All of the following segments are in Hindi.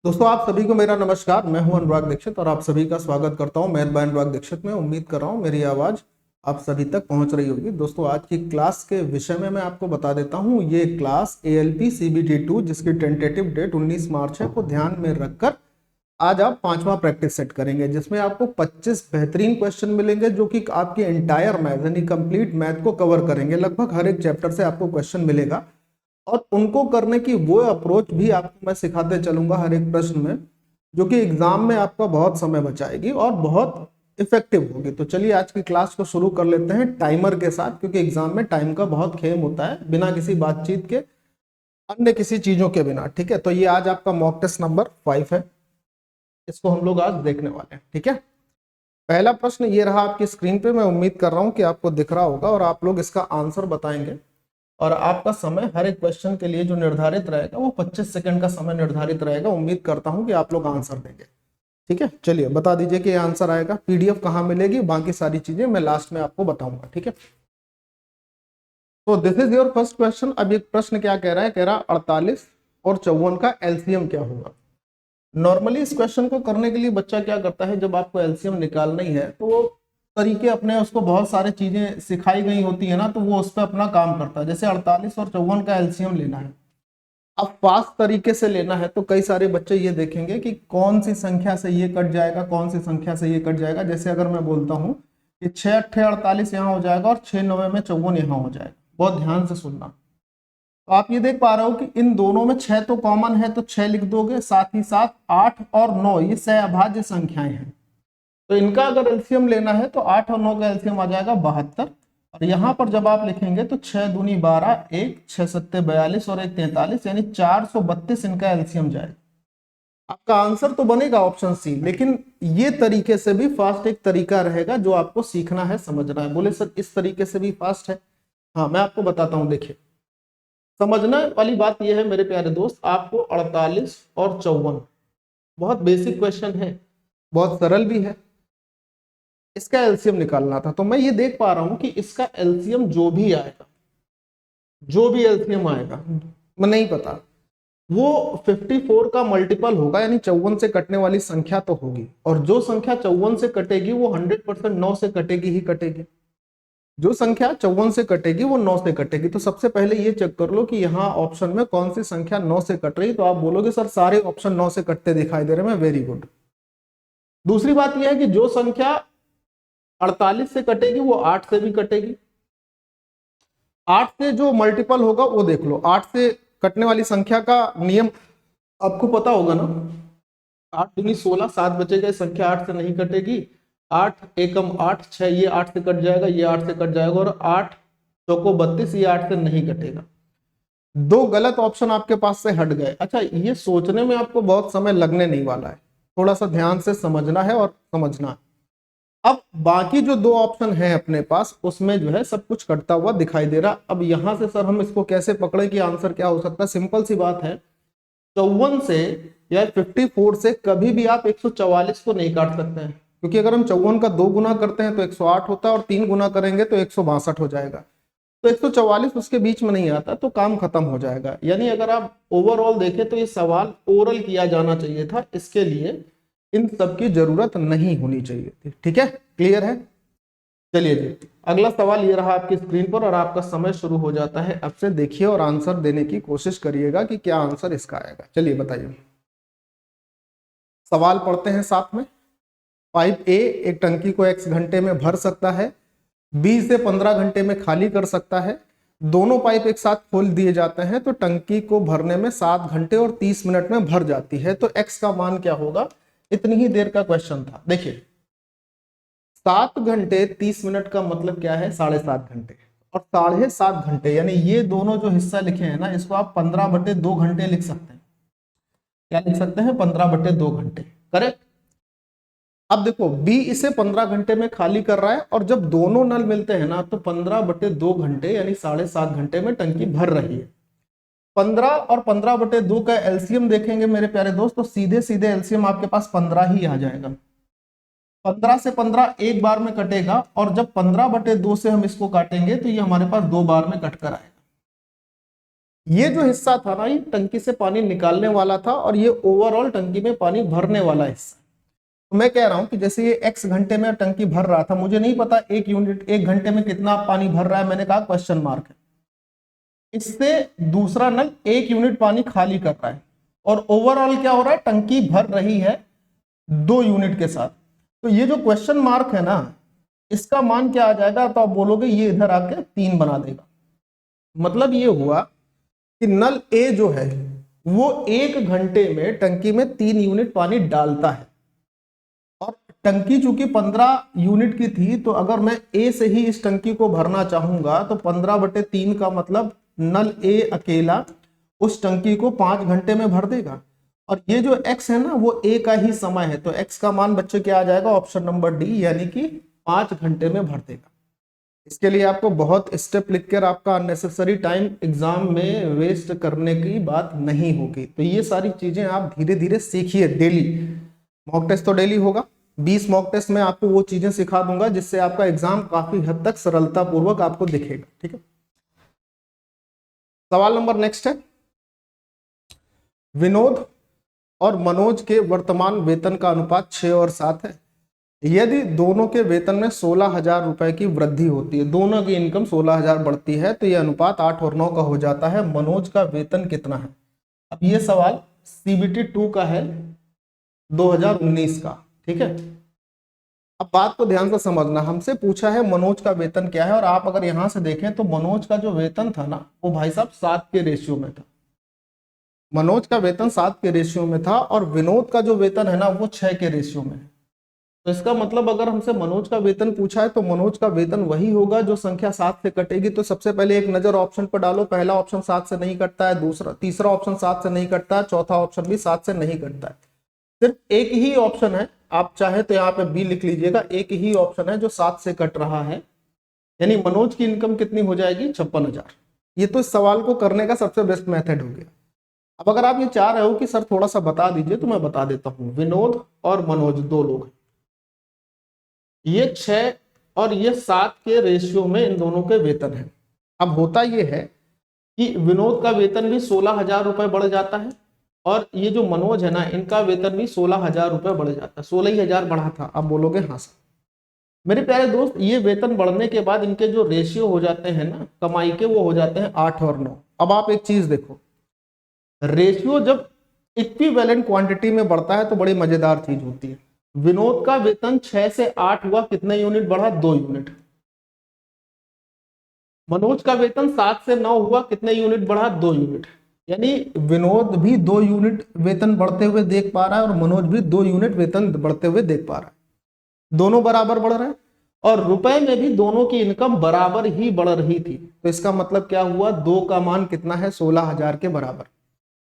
दोस्तों आप सभी को मेरा नमस्कार। मैं हूं अनुराग दीक्षित और आप सभी का स्वागत करता हूं मैथ बाय अनुराग दीक्षित में। उम्मीद कर रहा हूं मेरी आवाज आप सभी तक पहुंच रही होगी। दोस्तों आज की क्लास के विषय में मैं आपको बता देता हूं। ये क्लास ALP CBT2 जिसकी टेंटेटिव डेट 19 मार्च है को ध्यान में रखकर आज आप 5वां प्रैक्टिस सेट करेंगे, जिसमें आपको 25 बेहतरीन क्वेश्चन मिलेंगे जो कि आपके एंटायर मैथ यानी कंप्लीट मैथ को कवर करेंगे। लगभग हर एक चैप्टर से आपको क्वेश्चन मिलेगा और उनको करने की वो अप्रोच भी आपको मैं सिखाते चलूंगा हर एक प्रश्न में, जो कि एग्जाम में आपका बहुत समय बचाएगी और बहुत इफेक्टिव होगी। तो चलिए आज की क्लास को शुरू कर लेते हैं टाइमर के साथ, क्योंकि एग्जाम में टाइम का बहुत खेम होता है, बिना किसी बातचीत के, अन्य किसी चीजों के बिना। ठीक है, तो ये आज आपका मॉक टेस्ट नंबर 5 है, इसको हम लोग आज देखने वाले हैं। ठीक है, पहला प्रश्न ये रहा आपकी स्क्रीन पे। मैं उम्मीद कर रहा हूं कि आपको दिख रहा होगा और आप लोग इसका आंसर बताएंगे। और आपका समय हर एक क्वेश्चन के लिए जो निर्धारित रहेगा वो 25 सेकंड का समय निर्धारित रहेगा। उम्मीद करता हूं कि आप लोग आंसर देंगे। ठीक है, चलिए बता दीजिए कि आंसर आएगा। PDF कहाँ मिलेगी, बाकी सारी चीजें मैं लास्ट में आपको बताऊंगा। ठीक है, तो this is your first question. अब ये प्रश्न क्या कह रहा है, कह रहा 48 और 54 का एलसीएम क्या होगा। नॉर्मली इस क्वेश्चन को करने के लिए बच्चा क्या करता है, जब आपको एलसीएम निकालना ही है तो वो तरीके अपने, उसको बहुत सारी चीजें सिखाई गई होती है ना, तो वो उस पर अपना काम करता है। जैसे 48 और 54 का एलसीएम लेना है, अब फास्ट तरीके से लेना है, तो कई सारे बच्चे ये देखेंगे कि कौन सी संख्या से ये कट जाएगा, कौन सी संख्या से ये कट जाएगा। जैसे अगर मैं बोलता हूँ कि 6 अट्ठे 48 यहाँ हो जाएगा और 6 नवे में 54 यहाँ हो जाएगा। बहुत ध्यान से सुनना। तो आप ये देख पा रहे हो कि इन दोनों में 6 तो कॉमन है, तो 6 लिख दोगे। साथ ही साथ 8 और 9 ये सहअभाज्य संख्याएं हैं, तो इनका अगर एलसीएम लेना है तो 8 और 9 का एलसीएम आ जाएगा 72। और यहां पर जब आप लिखेंगे तो 6 दूनी 12, 1 6 सत्ते 42 और 1 43, यानी 432 इनका एलसीएम जाएगा। आपका आंसर तो बनेगा ऑप्शन सी, लेकिन ये तरीके से भी फास्ट एक तरीका रहेगा जो आपको सीखना है, समझना है। बोले सर इस तरीके से भी फास्ट है? हाँ, मैं आपको बताता हूं। देखिए, समझना वाली बात यह है मेरे प्यारे दोस्त, आपको 48 और 54 बहुत बेसिक क्वेश्चन है, बहुत सरल भी है। इसका एलसीएम निकालना था, तो मैं ये देख पा रहा हूं कि इसका एलसीएम जो भी आएगा, जो भी एलसीएम आएगा, मैं नहीं पता, वो 54 का मल्टीपल होगा, यानी 54 से कटने वाली संख्या तो होगी। और जो संख्या 54 से कटेगी वो 100% 9 से कटेगी ही कटेगी। जो संख्या 54 से कटेगी वो 9 से कटेगी। तो सबसे पहले ये चेक कर लो कि यहाँ ऑप्शन में कौन सी संख्या 9 से कट रही। तो आप बोलोगे सर सारे ऑप्शन 9 से कटते दिखाई दे रहे हैं। Very good. दूसरी बात यह है कि जो संख्या 48 से कटेगी वो 8 से भी कटेगी। 8 से जो मल्टीपल होगा वो देख लो। 8 से कटने वाली संख्या का नियम आपको पता होगा ना। 8 दूनी 16, 7 बचेगा। संख्या 8 से नहीं कटेगी। 8 एकम 8, 6 ये 8 से कट जाएगा, ये 8 से कट जाएगा, और 8 चौको 32 ये 8 से नहीं कटेगा। दो गलत ऑप्शन आपके पास से हट गए। अच्छा, ये सोचने में आपको बहुत समय लगने नहीं वाला है, थोड़ा सा ध्यान से समझना है और समझना है। अब बाकी जो दो ऑप्शन है अपने पास, उसमें जो है सब कुछ कटता हुआ दिखाई दे रहा। अब यहां से सर हम इसको कैसे पकड़े कि आंसर क्या हो सकता है? सिंपल सी बात है, 54 से या 54 से कभी भी आप 144 को नहीं काट सकते हैं, क्योंकि अगर हम 54 का 2 गुना करते हैं तो 108 होता है, और 3 गुना करेंगे तो 162 हो जाएगा। तो 144 उसके बीच में नहीं आता, तो काम खत्म हो जाएगा। यानी अगर आप ओवरऑल देखें तो ये सवाल ओरल किया जाना चाहिए था, इसके लिए इन सब की जरूरत नहीं होनी चाहिए थी। ठीक है, क्लियर है? चलिए जी, अगला सवाल ये रहा आपकी स्क्रीन पर और आपका समय शुरू हो जाता है अब से। देखिए और आंसर देने की कोशिश करिएगा कि क्या आंसर इसका आएगा। चलिए बताइए, सवाल पढ़ते हैं साथ में। पाइप ए एक टंकी को x घंटे में भर सकता है, बी से 15 घंटे में खाली कर सकता है। दोनों पाइप एक साथ खोल दिए जाते हैं तो टंकी को भरने में 7 घंटे और 30 मिनट में भर जाती है। तो x का मान क्या होगा? इतनी ही देर का क्वेश्चन था। देखिए, 7 घंटे 30 मिनट का मतलब क्या है? 7.5 घंटे। और 7.5 घंटे, यानी ये दोनों जो हिस्सा लिखे हैं ना, इसको आप 15/2 घंटे लिख सकते हैं। क्या लिख सकते हैं? 15/2 घंटे। करेक्ट। अब देखो, बी इसे 15 घंटे में खाली कर रहा है, और जब दोनों नल मिलते हैं ना तो 15/2 घंटे यानी 7.5 घंटे में टंकी भर रही है। 15 और 15/2 का एलसीएम देखेंगे मेरे प्यारे दोस्त, तो सीधे सीधे एलसीएम आपके पास 15 ही आ जाएगा। 15 से 15 एक बार में कटेगा, और जब 15/2 से हम इसको काटेंगे तो ये हमारे पास 2 बार में कट कर आएगा। ये जो हिस्सा था ना, ये टंकी से पानी निकालने वाला था और ये ओवरऑल टंकी में पानी भरने वाला हिस्सा। तो मैं कह रहा हूं कि जैसे ये x घंटे में टंकी भर रहा था, मुझे नहीं पता एक यूनिट एक घंटे में कितना पानी भर रहा है, मैंने कहा क्वेश्चन मार्क है। इससे दूसरा नल 1 यूनिट पानी खाली कर रहा है और ओवरऑल क्या हो रहा है, टंकी भर रही है 2 यूनिट के साथ। तो ये जो क्वेश्चन मार्क है ना, इसका मान क्या आ जाएगा, तो आप बोलोगे ये इधर आके 3 बना देगा। मतलब ये हुआ कि नल ए जो है वो 1 घंटे में टंकी में 3 यूनिट पानी डालता है और टंकी चूंकि 15 यूनिट की थी, तो अगर मैं ए से ही इस टंकी को भरना चाहूंगा तो 15/3 का मतलब नल ए अकेला उस टंकी को 5 घंटे में भर देगा। और ये जो x है ना, वो ए का ही समय है, तो x का मान बच्चे क्या आ जाएगा, ऑप्शन नंबर डी, यानी कि 5 घंटे में भर देगा। इसके लिए आपको बहुत स्टेप लिखकर आपका अननेसेसरी टाइम एग्जाम में वेस्ट करने की बात नहीं होगी। तो ये सारी चीजें आप धीरे धीरे सीखिए। डेली मॉक टेस्ट तो डेली होगा, 20 मॉक टेस्ट में आपको वो चीजें सिखा दूंगा जिससे आपका एग्जाम काफी हद तक सरलता पूर्वक आपको दिखेगा। ठीक है, सवाल नंबर नेक्स्ट है, विनोद और मनोज के वर्तमान वेतन का अनुपात 6 और 7 है। यदि दोनों के वेतन में 16,000 रुपए की वृद्धि होती है, दोनों की इनकम 16,000 बढ़ती है, तो यह अनुपात 8 और 9 का हो जाता है। मनोज का वेतन कितना है? अब ये सवाल CBT 2 का है, 2019 का। ठीक है, अब बात को ध्यान से समझना, हमसे पूछा है मनोज का वेतन क्या है, और आप अगर यहां से देखें तो मनोज का जो वेतन था ना, वो भाई साहब 7 के रेशियो में था। मनोज का वेतन 7 के रेशियो में था और विनोद का जो वेतन है ना, वो 6 के रेशियो में है। तो इसका मतलब अगर हमसे मनोज का वेतन पूछा है तो मनोज का वेतन वही होगा जो संख्या 7 से कटेगी। तो सबसे पहले एक नजर ऑप्शन पर डालो, पहला ऑप्शन 7 से नहीं कटता है, तीसरा ऑप्शन 7 से नहीं कटता है, चौथा ऑप्शन भी 7 से नहीं कटता है। सिर्फ एक ही ऑप्शन है, आप चाहे तो यहाँ पे बी लिख लीजिएगा, एक ही ऑप्शन है जो 7 से कट रहा है, यानी मनोज की इनकम कितनी हो जाएगी, 56,000। ये तो इस सवाल को करने का सबसे बेस्ट मेथड हो गया। अब अगर आप ये चाह रहे हो कि सर थोड़ा सा बता दीजिए, तो मैं बता देता हूं। विनोद और मनोज 2 लोग हैं, ये 6 और ये 7 के रेशियो में इन दोनों के वेतन है। अब होता ये है कि विनोद का वेतन भी 16,000 रुपए बढ़ जाता है और ये जो मनोज है ना, इनका वेतन भी 16,000 रुपए बढ़ जाता है। 16,000 बढ़ा था। अब बोलोगे हाँ सर। मेरे प्यारे दोस्त, ये वेतन बढ़ने के बाद इनके जो रेशियो हो जाते हैं ना कमाई के, वो हो जाते हैं 8 और 9। अब आप एक चीज देखो, रेशियो जब इक्विवेलेंट क्वांटिटी में बढ़ता है तो बड़ी मजेदार चीज होती है। विनोद का वेतन 6 से 8 हुआ, कितने यूनिट बढ़ा, 2 यूनिट। मनोज का वेतन 7 से 9 हुआ, कितने यूनिट बढ़ा, 2 यूनिट। यानी विनोद भी 2 यूनिट वेतन बढ़ते हुए देख पा रहा है और मनोज भी 2 यूनिट वेतन बढ़ते हुए देख पा रहा है। दोनों बराबर बढ़ रहे हैं और रुपए में भी दोनों की इनकम बराबर ही बढ़ रही थी। तो इसका मतलब क्या हुआ, 2 का मान कितना है, 16,000 के बराबर।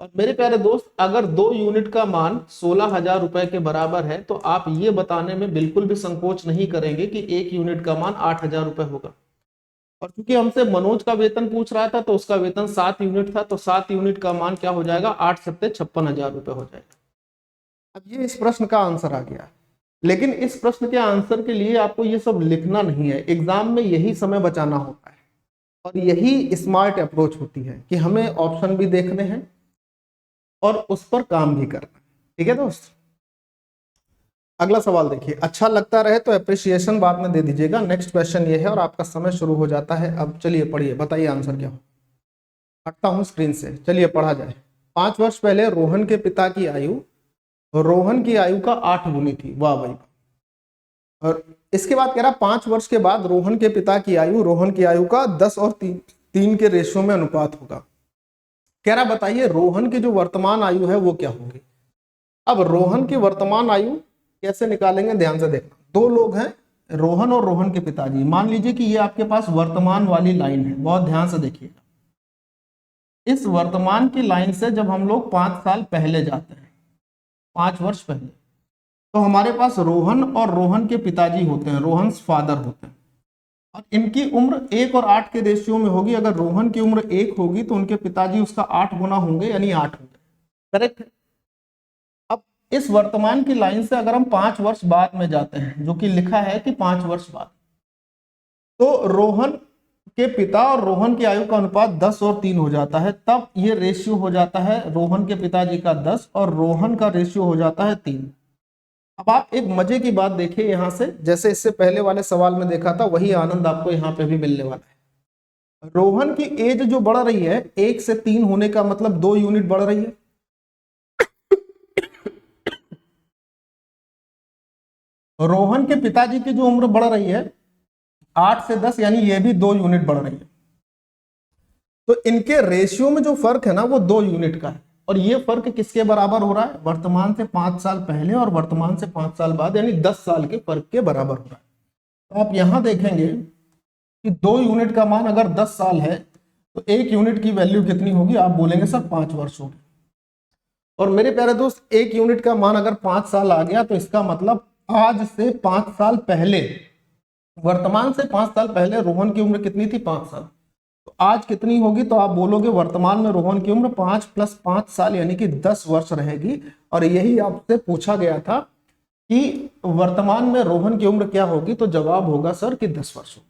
और मेरे प्यारे दोस्त, अगर 2 यूनिट का मान 16,000 रुपए के बराबर है तो आप ये बताने में बिल्कुल भी संकोच नहीं करेंगे कि 1 यूनिट का मान 8,000 रुपए होगा। और क्योंकि हमसे मनोज का वेतन पूछ रहा था तो उसका वेतन 7 यूनिट था, तो 7 यूनिट का मान क्या हो जाएगा, 8 सत्ते 56,000 रुपए हो जाएगा। अब ये इस प्रश्न का आंसर आ गया। लेकिन इस प्रश्न के आंसर के लिए आपको ये सब लिखना नहीं है, एग्जाम में यही समय बचाना होता है और यही स्मार्ट अप्रोच होती है कि हमें ऑप्शन भी देखने हैं और उस पर काम भी करना है। ठीक है दोस्त, अगला सवाल देखिए। अच्छा लगता रहे तो अप्रिसिएशन बाद में दे दीजिएगा। नेक्स्ट क्वेश्चन ये है और आपका समय शुरू हो जाता है। अब चलिए पढ़िए, बताइए आंसर क्या हो। हटता हूं स्क्रीन से, चलिए पढ़ा जाए। 5 वर्ष पहले रोहन के पिता की आयु रोहन की आयु का 8 गुनी थी। वाह भाई। और इसके बाद कह रहा 5 वर्ष के बाद रोहन के पिता की आयु रोहन की आयु का 10 और 3 के रेशियो में अनुपात होगा। कह रहा बताइए रोहन की जो वर्तमान आयु है वो क्या होगी। अब रोहन की वर्तमान आयु कैसे निकालेंगे, ध्यान से देखना। 2 लोग हैं, रोहन और रोहन के पिताजी। मान लीजिए कि ये आपके पास वर्तमान वाली लाइन है, बहुत ध्यान से देखिएगा। इस वर्तमान की लाइन से जब हम लोग 5 साल पहले जाते हैं, 5 वर्ष पहले, तो हमारे पास रोहन और रोहन के पिताजी होते हैं, रोहन फादर होते हैं और इनकी उम्र 1 और 8 के रेशियो में होगी। अगर रोहन की उम्र 1 होगी तो उनके पिताजी उसका 8 गुना होंगे, यानी 8 होंगे। करेक्ट। अब इस वर्तमान की लाइन से अगर हम 5 वर्ष बाद में जाते हैं, जो कि लिखा है कि 5 वर्ष बाद, तो रोहन के पिता और रोहन की आयु का अनुपात 10 और 3 हो जाता है, तब ये रेशियो हो जाता है रोहन के पिताजी का 10 और रोहन का रेशियो हो जाता है 3। अब आप एक मजे की बात देखिए यहां से, जैसे इससे पहले वाले सवाल में देखा था वही आनंद आपको यहाँ पे भी मिलने वाला है। रोहन की एज जो बढ़ रही है 1 से 3 होने का मतलब 2 यूनिट बढ़ रही है। रोहन के पिताजी की जो उम्र बढ़ रही है 8 से 10, यानी ये भी 2 यूनिट बढ़ रही है। तो इनके रेशियो में जो फर्क है ना वो 2 यूनिट का है। और ये फर्क किसके बराबर हो रहा है? वर्तमान से 5 साल पहले और वर्तमान से 5 साल बाद, यानी 10 साल के फर्क के बराबर हो रहा है। तो आप यहां देखेंगे कि 2 यूनिट का मान अगर 10 साल है तो 1 यूनिट की वैल्यू कितनी होगी? आप बोलेंगे सर 5 वर्ष होगी। और मेरे प्यारे दोस्त 1 यूनिट का मान अगर 5 साल आ गया तो इसका मतलब आज से 5 साल पहले, वर्तमान से 5 साल पहले रोहन की उम्र कितनी थी? 5 साल। तो आज कितनी होगी? तो आप बोलोगे वर्तमान में रोहन की उम्र 5 + 5 साल यानी कि 10 वर्ष रहेगी। और यही आपसे पूछा गया था कि वर्तमान में रोहन की उम्र क्या होगी, तो जवाब होगा सर कि 10 वर्ष होगी।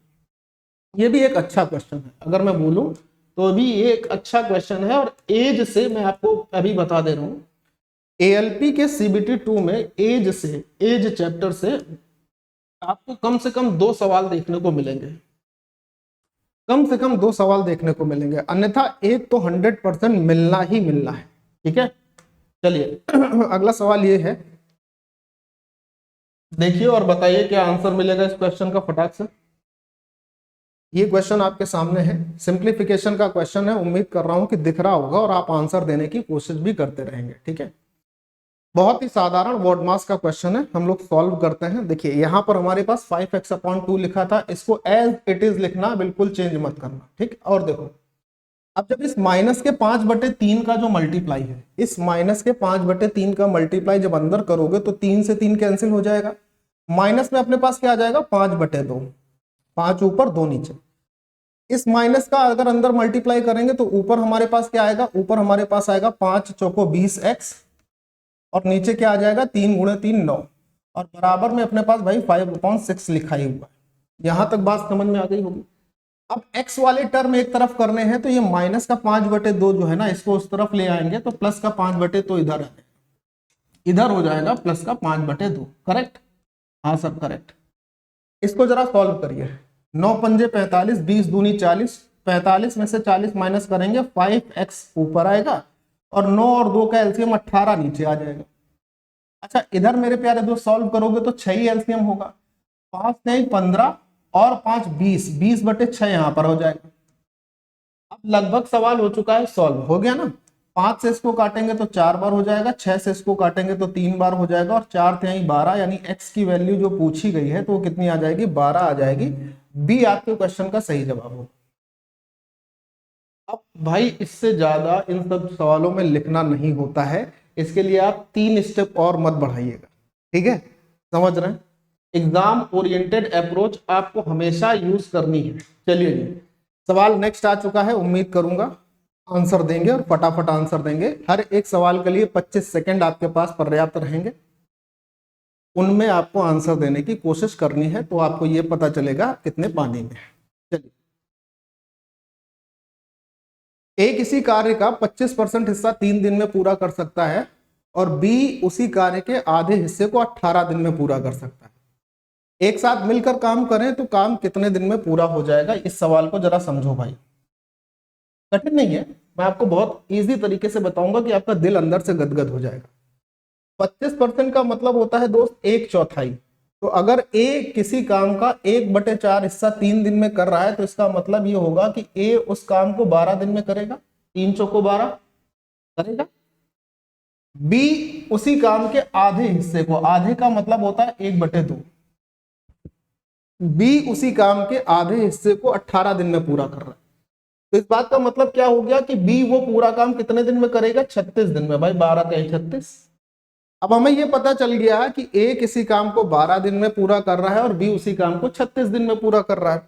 ये भी एक अच्छा क्वेश्चन है, अगर मैं बोलूं तो भी ये एक अच्छा क्वेश्चन है। और एज से मैं आपको अभी बता दे रहा हूं, एएलपी के सीबीटी 2 में एज चैप्टर से आपको कम से कम 2 सवाल देखने को मिलेंगे, कम से कम 2 सवाल देखने को मिलेंगे, अन्यथा एक तो 100% मिलना ही मिलना है। ठीक है, चलिए अगला सवाल ये है, देखिए और बताइए क्या आंसर मिलेगा इस क्वेश्चन का फटाक से। ये क्वेश्चन आपके सामने है, सिंप्लीफिकेशन का क्वेश्चन है। उम्मीद कर रहा हूं कि दिख रहा होगा और आप आंसर देने की कोशिश भी करते रहेंगे। ठीक है, बहुत ही साधारण वर्ड मास का क्वेश्चन है, हम लोग सॉल्व करते हैं। देखिए यहाँ पर हमारे पास 5x/2 लिखा था, इसको एज इट इज लिखना, बिल्कुल चेंज मत करना। ठीक, और देखो अब जब इस माइनस के 5/3 का जो मल्टीप्लाई है, इस माइनस के 5/3 का मल्टीप्लाई जब अंदर करोगे तो 3 से 3 कैंसिल हो जाएगा। माइनस में अपने पास क्या आ जाएगा? 5/2, 5 ऊपर 2 नीचे। इस माइनस का अगर अंदर मल्टीप्लाई करेंगे तो ऊपर हमारे पास क्या आएगा? ऊपर हमारे पास आएगा 5 चौको 20x और नीचे क्या आ जाएगा? 3 × 3 9 और बराबर में अपने पास भाई 5/6 लिखा ही हुआ है। यहां तक बात समझ में आ गई होगी। अब x वाले टर्म एक तरफ करने हैं तो ये माइनस का 5/2 जो है ना, इसको उस तरफ ले आएंगे तो प्लस का 5/2 इधर आ जाएगा, इधर हो जाएगा प्लस का 5/2। करेक्ट? हाँ सब करेक्ट। इसको जरा सॉल्व करिए। 9 पंजे 45, 20 दूनी 40, 45 में से 40 माइनस करेंगे 5x ऊपर आएगा और 9 और 2 का एलसीएम 18 नीचे आ जाएगा। अच्छा इधर मेरे प्यारे दोस्त सॉल्व करोगे तो 6 ही एलसीएम होगा, 5 नहीं 15 और 5 20, 20/6 यहां पर हो जाएगा। अब लगभग सवाल हो चुका है, सॉल्व हो गया ना। 5 से इसको काटेंगे तो 4 बार हो जाएगा, 6 से इसको काटेंगे तो 3 बार हो जाएगा और 4 × 12, यानी x की वैल्यू जो पूछी गई है तो वो कितनी आ जाएगी? 12 आ जाएगी। बी आपके क्वेश्चन का सही जवाब होगा। अब भाई इससे ज्यादा इन सब सवालों में लिखना नहीं होता है, इसके लिए आप 3 स्टेप और मत बढ़ाइएगा। ठीक है, समझ रहे हैं? एग्जाम ओरिएंटेड अप्रोच आपको हमेशा यूज करनी है। चलिए जी, सवाल नेक्स्ट आ चुका है, उम्मीद करूंगा आंसर देंगे और फटाफट आंसर देंगे। हर एक सवाल के लिए 25 सेकंड आपके पास पर्याप्त रहेंगे, उनमें आपको आंसर देने की कोशिश करनी है, तो आपको ये पता चलेगा कितने पानी में है। चलिए, ए किसी कार्य का 25% हिस्सा 3 दिन में पूरा कर सकता है और बी उसी कार्य के आधे हिस्से को 18 दिन में पूरा कर सकता है। एक साथ मिलकर काम करें तो काम कितने दिन में पूरा हो जाएगा? इस सवाल को जरा समझो भाई, कठिन नहीं है, मैं आपको बहुत इजी तरीके से बताऊंगा कि आपका दिल अंदर से गदगद हो जाएगा। 25% का मतलब होता है दोस्त 1/4। तो अगर ए किसी काम का 1/4 हिस्सा 3 दिन में कर रहा है तो इसका मतलब ये होगा कि ए उस काम को 12 दिन में करेगा, 3 चौको 12 करेगा। बी उसी काम के आधे हिस्से को, आधे का मतलब होता है 1/2, बी उसी काम के आधे हिस्से को 18 दिन में पूरा कर रहा है। तो इस बात का मतलब क्या हो गया कि बी वो पूरा काम कितने दिन में करेगा? 36 दिन में। भाई 12 × 36। अब हमें ये पता चल गया कि ए किसी काम को 12 दिन में पूरा कर रहा है और बी उसी काम को 36 दिन में पूरा कर रहा है।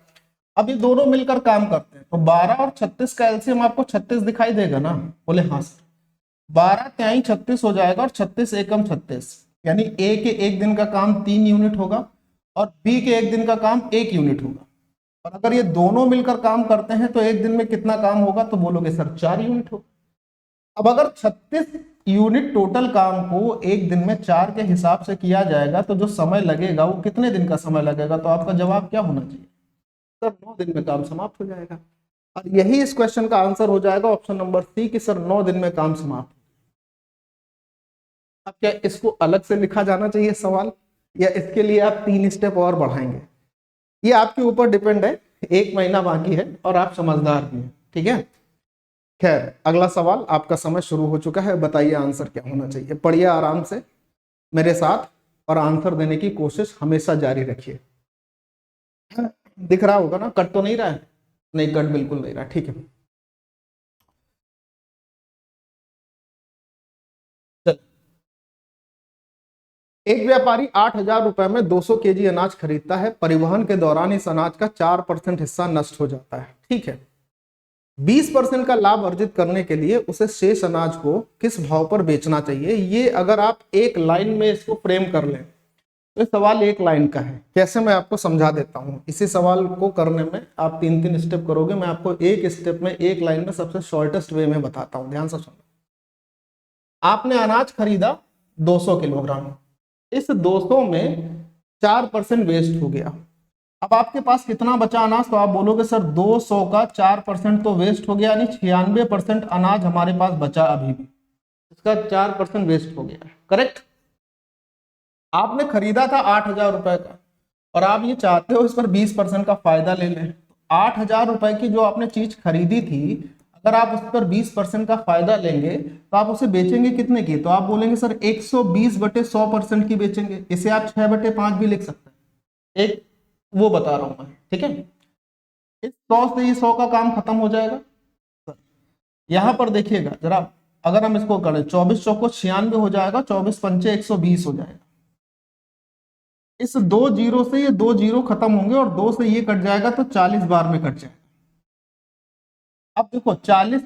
अब ये दोनों मिलकर काम करते हैं तो 12 और 36 का एलसीएम आपको 36 दिखाई देगा ना? बोले हाँ सर। 12 × 36 हो जाएगा और 36 एकम 36, यानी ए के 1 दिन का काम 3 यूनिट होगा और बी के 1 दिन का काम 1 यूनिट होगा। और अगर ये दोनों मिलकर काम करते हैं तो एक दिन में कितना काम होगा, तो बोलोगे सर 4 यूनिट हो। अब अगर 36 यूनिट टोटल काम को एक दिन में 4 के हिसाब से किया जाएगा तो जो समय लगेगा वो कितने दिन का समय लगेगा, तो आपका जवाब क्या होना चाहिए सर, 9 दिन में काम समाप्त हो जाएगा। और यही इस क्वेश्चन का आंसर हो जाएगा ऑप्शन नंबर सी कि सर 9 दिन में काम समाप्त। अब क्या इसको अलग से लिखा जाना चाहिए सवाल, या इसके लिए आप 3 स्टेप और बढ़ाएंगे, ये आपके ऊपर डिपेंड है। 1 महीना बाकी है और आप समझदार भी हैं, ठीक है। खैर अगला सवाल, आपका समय शुरू हो चुका है, बताइए आंसर क्या होना चाहिए। पढ़िए आराम से मेरे साथ और आंसर देने की कोशिश हमेशा जारी रखिए। दिख रहा होगा ना, कट तो नहीं रहा है? नहीं, कट बिल्कुल नहीं रहा, ठीक है। चल, एक व्यापारी 8,000 रुपए में 200 केजी अनाज खरीदता है। परिवहन के दौरान इस अनाज का 4% हिस्सा नष्ट हो जाता है, ठीक है। 20% का लाभ अर्जित करने के लिए उसे शेष अनाज को किस भाव पर बेचना चाहिए। ये अगर आप एक लाइन में इसको फ्रेम कर लें तो सवाल एक लाइन का है। कैसे, मैं आपको समझा देता हूं। इसी सवाल को करने में आप 3-3 स्टेप करोगे, मैं आपको एक स्टेप में एक लाइन में सबसे शॉर्टेस्ट वे में बताता हूं, ध्यान से सुनो। आपने अनाज खरीदा 200 किलोग्राम, इस 200 में 4% वेस्ट हो गया। अब आपके पास कितना बचा अनाज, तो आप बोलोगे सर 200 का 4% तो वेस्ट हो गया, यानी 96% अनाज हमारे पास बचा अभी भी, इसका 4% वेस्ट हो गया, करेक्ट। आपने खरीदा था 8,000 रुपए का और आप ये चाहते हो इस पर 20% का फायदा ले लें। 8,000 रुपए की जो आपने चीज खरीदी थी, अगर आप उस पर 20% का फायदा लेंगे तो आप उसे बेचेंगे कितने की, तो आप बोलेंगे सर 120/100% की बेचेंगे। इसे आप 6/5 भी लिख सकते हैं, एक वो बता रहा हूं मैं, ठीक है। इस 100 से ये 100 का काम खत्म हो जाएगा। यहां पर देखिएगा जरा, अगर हम इसको करें 24 चौको 96 हो जाएगा, 24 पंचे 120 हो जाएगा। इस 2 जीरो से ये 2 जीरो खत्म होंगे और 2 से ये कट जाएगा तो 40 बार में कट जाएगा। अब देखो 40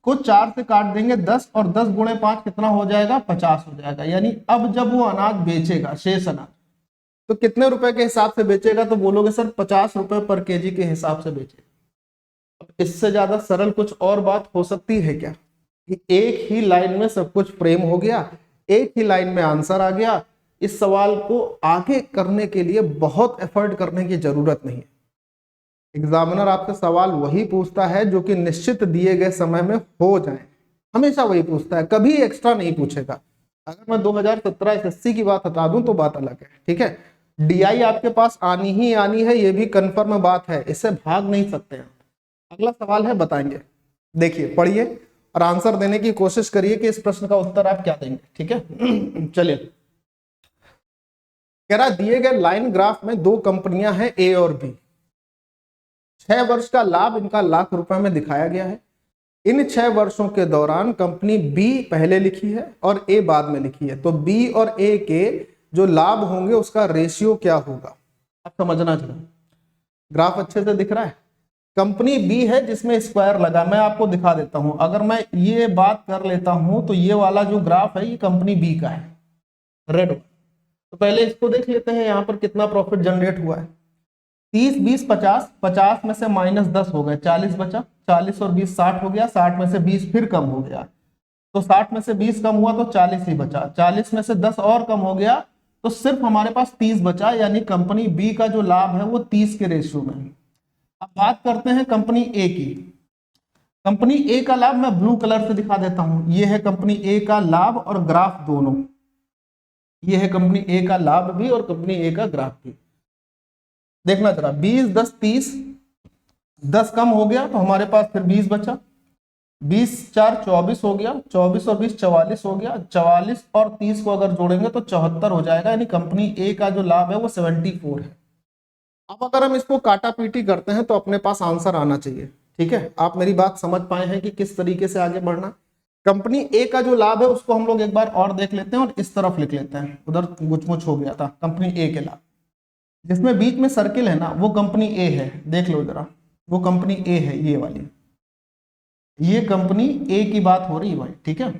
को 4 से काट देंगे 10, और 10 गुणे 5 कितना हो जाएगा, 50 हो जाएगा। यानी अब जब वो अनाज बेचेगा, शेष अनाज, तो कितने रुपए के हिसाब से बेचेगा, तो बोलोगे सर 50 रुपए पर केजी के हिसाब से बेचेगा। अब इससे ज्यादा सरल कुछ और बात हो सकती है क्या, कि एक ही लाइन में सब कुछ फ्रेम हो गया, एक ही लाइन में आंसर आ गया। इस सवाल को आगे करने के लिए बहुत एफर्ट करने की जरूरत नहीं है। एग्जामिनर आपसे सवाल वही पूछता है जो कि निश्चित दिए गए समय में हो जाए, हमेशा वही पूछता है, कभी एक्स्ट्रा नहीं पूछेगा। अगर मैं 2017 एसएससी की बात हटा दूं तो बात अलग है, ठीक है। डीआई आपके पास आनी ही आनी है, ये भी कंफर्म बात है, इससे भाग नहीं सकते हैं। अगला सवाल है, बताएंगे। देखिए पढ़िए और आंसर देने की कोशिश करिए कि इस प्रश्न का उत्तर आप क्या देंगे, ठीक है। चलिए, कह रहा दिए गए लाइन ग्राफ में 2 कंपनियां हैं ए और बी। 6 वर्ष का लाभ इनका लाख रुपए में दिखाया गया है। इन 6 वर्षों के दौरान कंपनी बी पहले लिखी है और ए बाद में लिखी है, तो बी और ए के जो लाभ होंगे उसका रेशियो क्या होगा, आप समझना चाहिए। ग्राफ अच्छे से दिख रहा है। कंपनी बी है जिसमें स्क्वायर लगा, मैं आपको दिखा देता हूं। अगर मैं ये बात कर लेता हूं तो ये वाला जो ग्राफ है ये कंपनी बी का है, रेड। तो पहले इसको देख लेते हैं, यहाँ पर कितना प्रॉफिट जनरेट हुआ है। 30, 20, 50, 50 में से -10 हो गए, 40 बचा। 40 और 20 60 हो गया, 60 में से 20 फिर कम हो गया, तो 60 में से 20 कम हुआ तो 40 ही बचा। 40 में से 10 और कम हो गया तो सिर्फ हमारे पास 30 बचा, यानी कंपनी बी का जो लाभ है वो 30 के रेशियो में है। अब बात करते हैं कंपनी ए की। कंपनी ए का लाभ मैं ब्लू कलर से दिखा देता हूं, ये है कंपनी ए का लाभ और ग्राफ दोनों। ये है कंपनी ए का लाभ भी और कंपनी ए का ग्राफ भी। देखना जरा, 20, 10, 30, 10 कम हो गया तो हमारे पास फिर 20 बचा। 20 4 24 हो गया, 24 और 20 44 हो गया। 44 और 30 को अगर जोड़ेंगे तो 74 हो जाएगा, यानी कंपनी ए का जो लाभ है वो 74 है। अब अगर हम इसको काटा पीटी करते हैं तो अपने पास आंसर आना चाहिए, ठीक है। आप मेरी बात समझ पाए हैं कि किस तरीके से आगे बढ़ना। कंपनी ए का जो लाभ है उसको हम लोग एक बार और देख लेते हैं और इस तरफ लिख लेते हैं, उधर गुचमुच हो गया था। कंपनी ए के लाभ, जिसमें बीच में सर्किल है ना, वो कंपनी ए है, देख लो जरा, वो कंपनी ए है, ये वाली, ये कंपनी ए की बात हो रही है भाई, ठीक है।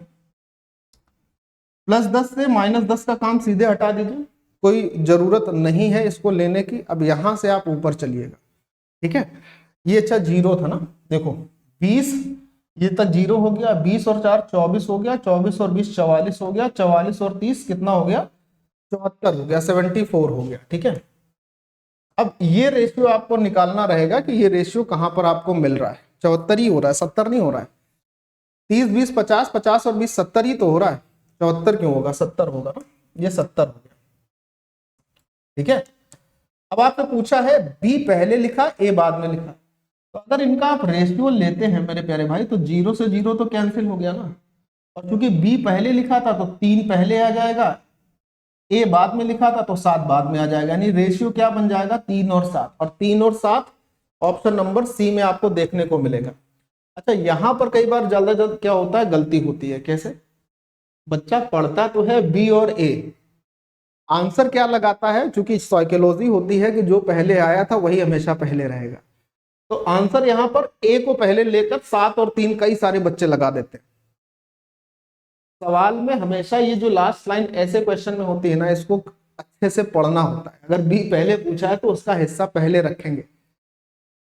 +10 से -10 का काम सीधे हटा दीजिए, कोई जरूरत नहीं है इसको लेने की। अब यहां से आप ऊपर चलिएगा, ठीक है, ये अच्छा जीरो था ना, देखो 20 ये तक जीरो हो गया, 20 और 4 24 हो गया, 24 और 20 44 हो गया, 44 और 30 कितना हो गया, 74 हो गया, 74 हो गया। ठीक है, अब ये रेशियो आपको निकालना रहेगा कि ये रेशियो कहां पर आपको मिल रहा है, 74 ही हो रहा है, 70 नहीं हो रहा है। 30 20 50, 50 और 20 70 ही तो हो रहा है, 74 क्यों होगा, 70 होगा ना, ये 70 हो गया। ठीक है, अब आपने पूछा है बी पहले लिखा ए बाद में लिखा, तो अगर इनका आप रेशियो लेते हैं मेरे प्यारे भाई, तो जीरो से जीरो तो कैंसिल हो गया ना, और क्योंकि बी पहले लिखा था तो 3 पहले आ जाएगा, ए बाद में लिखा था तो 7 बाद में आ जाएगा, यानी रेशियो क्या बन जाएगा, 3 और 7, और 3 और 7 ऑप्शन नंबर सी में आपको देखने को मिलेगा। अच्छा, यहां पर कई बार जल्द जल्द क्या होता है, गलती होती है। कैसे, बच्चा पढ़ता तो है बी और ए, आंसर क्या लगाता है, चूंकि साइकोलॉजी होती है कि जो पहले आया था वही हमेशा पहले रहेगा, तो आंसर यहां पर ए को पहले लेकर 7 और 3 कई सारे बच्चे लगा देते हैं। सवाल में हमेशा ये जो लास्ट लाइन ऐसे क्वेश्चन में होती है ना, इसको अच्छे से पढ़ना होता है। अगर बी पहले पूछा है तो उसका हिस्सा पहले रखेंगे,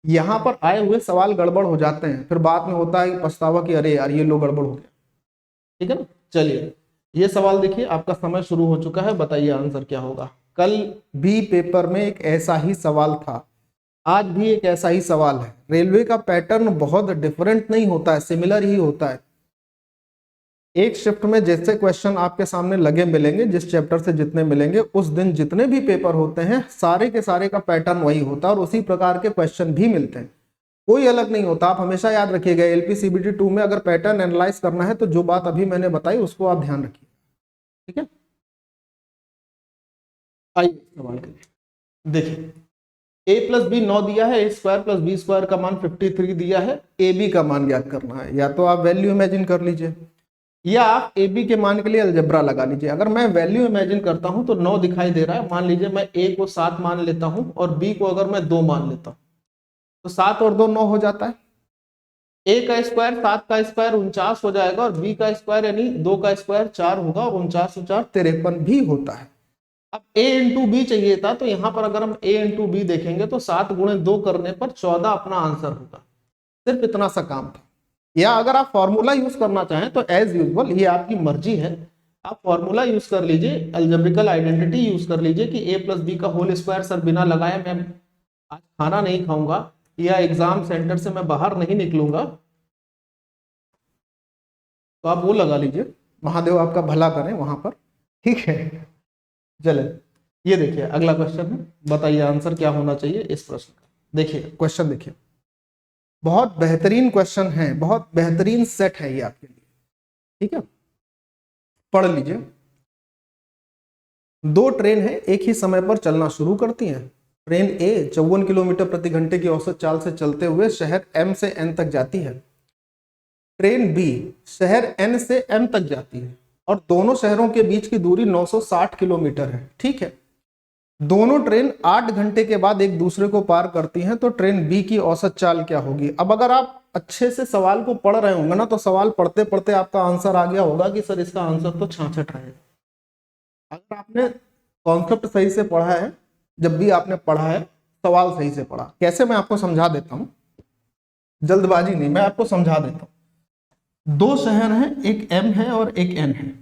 यहां पर आए हुए सवाल गड़बड़ हो जाते हैं, फिर बाद में होता है पछतावा कि अरे यार ये लो गड़बड़ हो गया। ठीक है ना, चलिए ये सवाल देखिए, आपका समय शुरू हो चुका है, बताइए आंसर क्या होगा। कल भी पेपर में एक ऐसा ही सवाल था, आज भी एक ऐसा ही सवाल है। रेलवे का पैटर्न बहुत डिफरेंट नहीं होता है, सिमिलर ही होता है। एक शिफ्ट में जैसे क्वेश्चन आपके सामने लगे मिलेंगे, जिस चैप्टर से जितने मिलेंगे, उस दिन जितने भी पेपर होते हैं सारे के सारे का पैटर्न वही होता है, और उसी प्रकार के क्वेश्चन भी मिलते हैं, कोई अलग नहीं होता। आप हमेशा याद रखिएगा, एलपीसीबीटी 2 में अगर पैटर्न एनालाइज करना है तो जो बात अभी मैंने बताई उसको आप ध्यान रखिए। ठीक है, आइए सवाल करिए। देखिए, ए प्लस बी 9 दिया है, ए स्क्वायर प्लस बी स्क्वायर का मान 53 दिया है, ए बी का मान ज्ञात करना है। या तो आप वैल्यू इमेजिन कर लीजिए, या आप ए बी के मान के लिए अलजेब्रा लगा लीजिए। अगर मैं वैल्यू इमेजिन करता हूं तो 9 दिखाई दे रहा है, मान लीजिए मैं ए को 7 मान लेता हूं और बी को अगर मैं 2 मान लेता हूं, तो 7 और 2 9 हो जाता है। ए का स्क्वायर 7 का स्क्वायर 49 हो जाएगा, और बी का स्क्वायर यानी 2 का स्क्वायर 4 होगा, और 49 और 4 53 भी होता है। अब a इंटू बी चाहिए था, तो यहां पर अगर हम a इंटू बी देखेंगे तो 7 गुणे 2 करने पर 14 अपना आंसर होगा। सिर्फ इतना सा काम था। या अगर आप फॉर्मूला यूज करना चाहें तो एज यूजुअल, ये आपकी मर्जी है, आप फॉर्मूला यूज कर लीजिए, अलजेब्रिकल आइडेंटिटी यूज कर लीजिए कि a प्लस बी का होल स्क्वायर। सर बिना लगाए मैं आज खाना नहीं खाऊंगा, या एग्जाम सेंटर से मैं बाहर नहीं निकलूंगा, तो आप वो लगा लीजिए, महादेव आपका भला करें वहां पर। ठीक है, चले ये देखिए अगला क्वेश्चन है, बताइए आंसर क्या होना चाहिए इस प्रश्न का। देखिए क्वेश्चन देखिए, बहुत बेहतरीन क्वेश्चन है, बहुत बेहतरीन सेट है ये आपके लिए। ठीक है, पढ़ लीजिए। दो ट्रेन है, एक ही समय पर चलना शुरू करती हैं। ट्रेन ए 54 किलोमीटर प्रति घंटे की औसत चाल से चलते हुए शहर एम से एन तक जाती है। ट्रेन बी शहर एन से एम तक जाती है, और दोनों शहरों के बीच की दूरी 960 किलोमीटर है। ठीक है, दोनों ट्रेन 8 घंटे के बाद एक दूसरे को पार करती हैं, तो ट्रेन बी की औसत चाल क्या होगी। अब अगर आप अच्छे से सवाल को पढ़ रहे होंगे ना, तो सवाल पढ़ते पढ़ते आपका आंसर आ गया होगा कि सर इसका आंसर तो 66 रहेगा। अगर आपने कॉन्सेप्ट सही से पढ़ा है, जब भी आपने पढ़ा है सवाल सही से पढ़ा, कैसे मैं आपको समझा देता हूं, जल्दबाजी नहीं, मैं आपको समझा देता हूं। दो शहर हैं, एक एम है और एक एन है।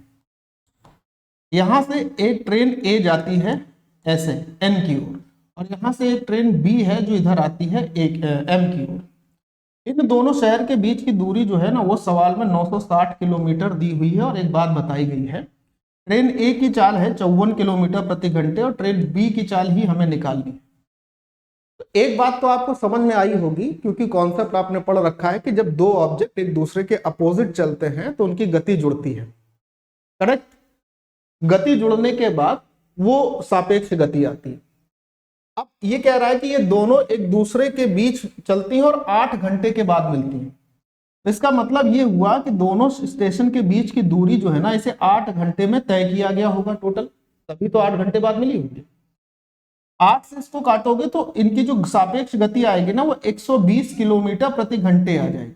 यहां से एक ट्रेन ए जाती है ऐसे एन की ओर, और यहां से एक ट्रेन बी है जो इधर आती है एक एम की ओर। इन दोनों शहर के बीच की दूरी जो है ना, वो सवाल में 960 किलोमीटर दी हुई है, और एक बात बताई गई है, ट्रेन ए की चाल है 54 किलोमीटर प्रति घंटे, और ट्रेन बी की चाल ही हमें निकालनी है। तो एक बात तो आपको समझ में आई होगी, क्योंकि कॉन्सेप्ट आपने पढ़ रखा है कि जब दो ऑब्जेक्ट एक दूसरे के अपोजिट चलते हैं तो उनकी गति जुड़ती है। करेक्ट, गति जुड़ने के बाद वो सापेक्ष गति आती है। अब ये कह रहा है कि ये दोनों एक दूसरे के बीच चलती हैं और 8 घंटे के बाद मिलती हैं। इसका मतलब ये हुआ कि दोनों स्टेशन के बीच की दूरी जो है ना, इसे 8 घंटे में तय किया गया होगा टोटल, तभी तो 8 घंटे बाद मिली होगी। 8 से इसको काटोगे तो इनकी जो सापेक्ष गति आएगी ना, वो 120 किलोमीटर प्रति घंटे आ जाएगी।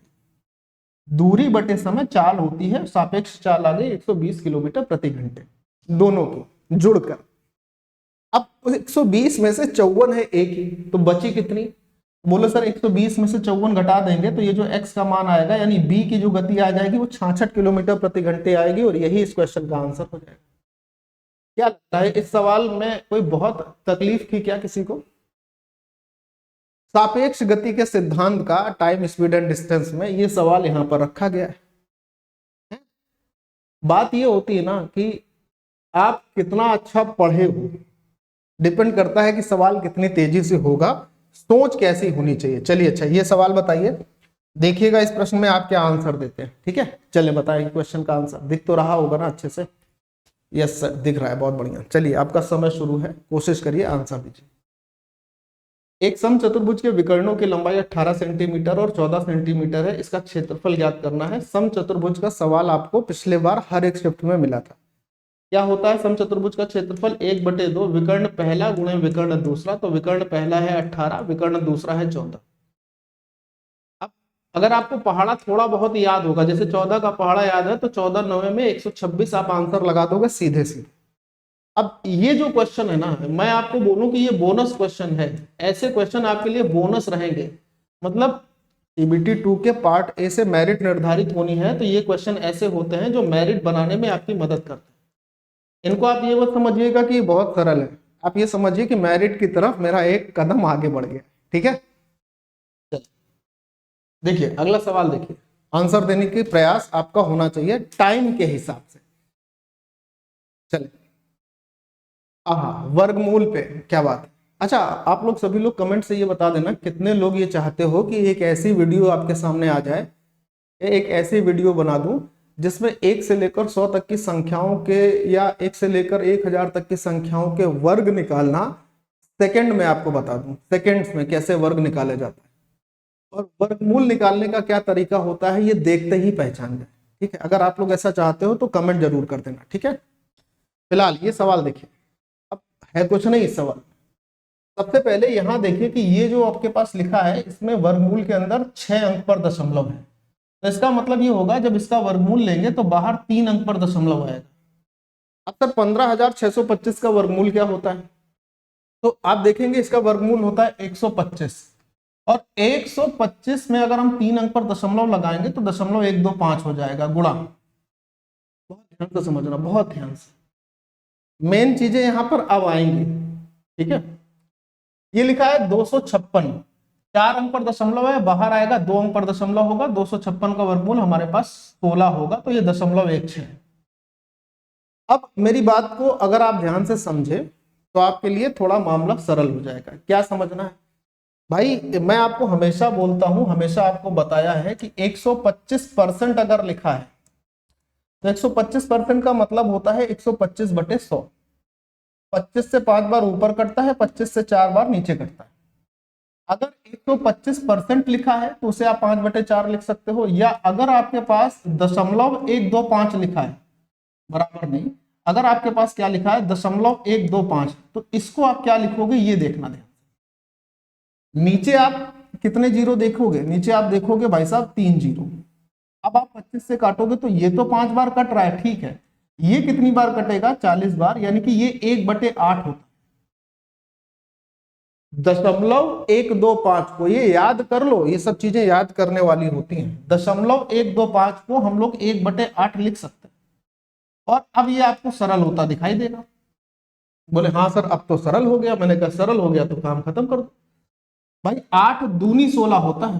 दूरी बटे समय चाल होती है, सापेक्ष चाल आ गई 120 किलोमीटर प्रति घंटे, दोनों की जुड़कर। अब 120 में से 54 है एक ही, तो बची कितनी, बोलो सर 120 में से 54 घटा देंगे तो ये जो x का मान आएगा यानी b की जो गति आ जाएगी वो 66 किलोमीटर प्रति घंटे आएगी और यही इस क्वेश्चन का आंसर हो जाएगा। क्या लगता है इस सवाल में कोई बहुत तकलीफ थी क्या किसी को? सापेक्ष गति के सिद्धांत का टाइम स्पीड एंड डिस्टेंस में ये सवाल यहां पर रखा गया है। बात ये होती है ना कि आप कितना अच्छा पढ़े हो, डिपेंड करता है कि सवाल कितनी तेजी से होगा, सोच कैसी होनी चाहिए। चलिए अच्छा ये सवाल बताइए, देखिएगा इस प्रश्न में आप क्या आंसर देते हैं। ठीक है, चलिए बताइए क्वेश्चन का आंसर दिख तो रहा होगा ना अच्छे से? यस सर दिख रहा है, बहुत बढ़िया। चलिए आपका समय शुरू है, कोशिश करिए आंसर दीजिए। एक समचतुर्भुज के विकर्णों की लंबाई 18 सेंटीमीटर और 14 सेंटीमीटर है, इसका क्षेत्रफल ज्ञात करना है। समचतुर्भुज का सवाल आपको पिछले बार हर एक शिफ्ट में मिला था। क्या होता है समचतुर्भुज का क्षेत्रफल? 1/2 विकर्ण पहला गुणे विकर्ण दूसरा, तो विकर्ण पहला है 18, विकर्ण दूसरा है 14। अब अगर आपको पहाड़ा थोड़ा बहुत याद होगा, जैसे 14 का पहाड़ा याद है तो 14 9 में 126 आप आंसर लगा दोगे सीधे सीधे। अब ये जो क्वेश्चन है ना, मैं आपको बोलूं कि ये बोनस क्वेश्चन है, ऐसे क्वेश्चन आपके लिए बोनस रहेंगे। मतलब सीबीटी 2 के पार्ट ए से मेरिट निर्धारित होनी है तो ये क्वेश्चन ऐसे होते हैं जो मेरिट बनाने में आपकी मदद करते हैं। इनको आप ये मत समझिएगा कि बहुत सरल है, आप ये समझिए कि मेरिट की तरफ मेरा एक कदम आगे बढ़ गया। ठीक है, देखिए अगला सवाल देखिए, आंसर देने की प्रयास आपका होना चाहिए टाइम के हिसाब से। चलिए वर्गमूल पे क्या बात है। अच्छा आप लोग सभी लोग कमेंट से ये बता देना कितने लोग ये चाहते हो कि एक ऐसी वीडियो आपके सामने आ जाए, एक ऐसी वीडियो बना दूं जिसमें 1 से लेकर 100 तक की संख्याओं के या 1 से लेकर 1000 तक की संख्याओं के वर्ग निकालना सेकंड में आपको बता दूं, सेकंड्स में कैसे वर्ग निकाले जाता है और वर्गमूल निकालने का क्या तरीका होता है ये देखते ही पहचान जाए। ठीक है, अगर आप लोग ऐसा चाहते हो तो कमेंट जरूर कर देना। ठीक है, फिलहाल ये सवाल देखिए, अब है कुछ नहीं इस सवाल। सबसे पहले यहां देखिए कि ये जो आपके पास लिखा है इसमें वर्गमूल के अंदर 6 अंक पर दशमलव है, तो इसका मतलब ये होगा जब इसका वर्गमूल लेंगे तो बाहर 3 अंक पर दशमलव आएगा। अब सर 15,625 का वर्गमूल क्या होता है? तो आप देखेंगे इसका वर्गमूल होता है 125 और 125 में अगर हम 3 अंक पर दशमलव लगाएंगे तो 0.125 हो जाएगा गुणा। बहुत ध्यान से समझना, बहुत ध्यान से, मेन चीजें यहां पर अब आएंगी। ठीक है, ये लिखा है 256, 4 अंक पर दशमलव है, बाहर आएगा 2 अंक पर दशमलव होगा, 256 का वर्गमूल हमारे पास 16 होगा, तो ये 0.16। अब मेरी बात को अगर आप ध्यान से समझे तो आपके लिए थोड़ा मामला सरल हो जाएगा। क्या समझना है भाई, मैं आपको हमेशा बोलता हूं, हमेशा आपको बताया है कि 125% अगर लिखा है तो 125% का मतलब होता है 125/100। 25 से 5 बार ऊपर कटता है, 25 से 4 बार नीचे कटता है। अगर 125% लिखा है तो उसे आप 5/4 लिख सकते हो, या अगर आपके पास 0.125 लिखा है, बराबर नहीं, अगर आपके पास क्या लिखा है 0.125, तो इसको आप क्या लिखोगे ये देखना ध्यान। नीचे आप कितने जीरो देखोगे? नीचे आप देखोगे भाई साहब 3 जीरो। अब आप 25 से काटोगे तो ये तो 5 बार कट रहा है, ठीक है, ये कितनी बार कटेगा? 40 बार, यानी कि ये 1/8 होता है। 0.125 को ये याद कर लो, ये सब चीजें याद करने वाली होती हैं। 0.125 को हम लोग 1/8 लिख सकते हैं और अब ये आपको सरल होता दिखाई देगा। बोले हाँ सर अब तो सरल हो गया, मैंने कहा सरल हो गया तो काम खत्म कर दो भाई। 8 दूनी 16 होता है।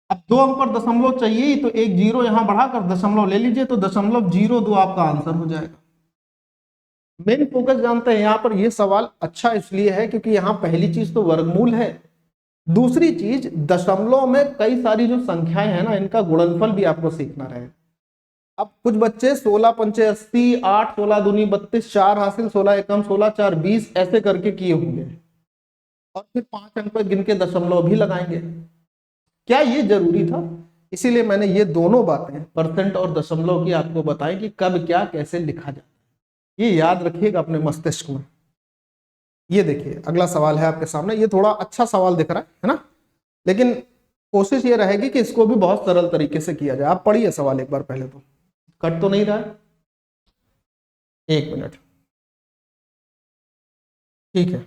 अब 2 अंक पर दशमलव चाहिए तो एक जीरो यहां बढ़ाकर दशमलव ले लीजिए तो 0.02 आपका आंसर हो जाएगा। मेन फोकस जानते हैं यहाँ पर, ये सवाल अच्छा इसलिए है क्योंकि यहाँ पहली चीज तो वर्गमूल है, दूसरी चीज दशमलव में कई सारी जो संख्याएं हैं ना इनका गुणनफल भी आपको सीखना रहेगा। अब कुछ बच्चे 16 पंचे 80, 8 16 दूनी 32, 4 हासिल, 16 एकम 16, 4 20 ऐसे करके किए होंगे और फिर 5 अंक पर गिन के दशमलव भी लगाएंगे। क्या ये जरूरी था? इसीलिए मैंने ये दोनों बातें परसेंट और दशमलव की आपको बताई कि कब क्या कैसे लिखा जाता है, ये याद रखिएगा अपने मस्तिष्क में। ये देखिए अगला सवाल है आपके सामने, ये थोड़ा अच्छा सवाल दिख रहा है ना, लेकिन कोशिश ये रहेगी कि इसको भी बहुत सरल तरीके से किया जाए। आप पढ़िए सवाल एक बार पहले, तो कट तो नहीं रहा है? एक मिनट, ठीक है,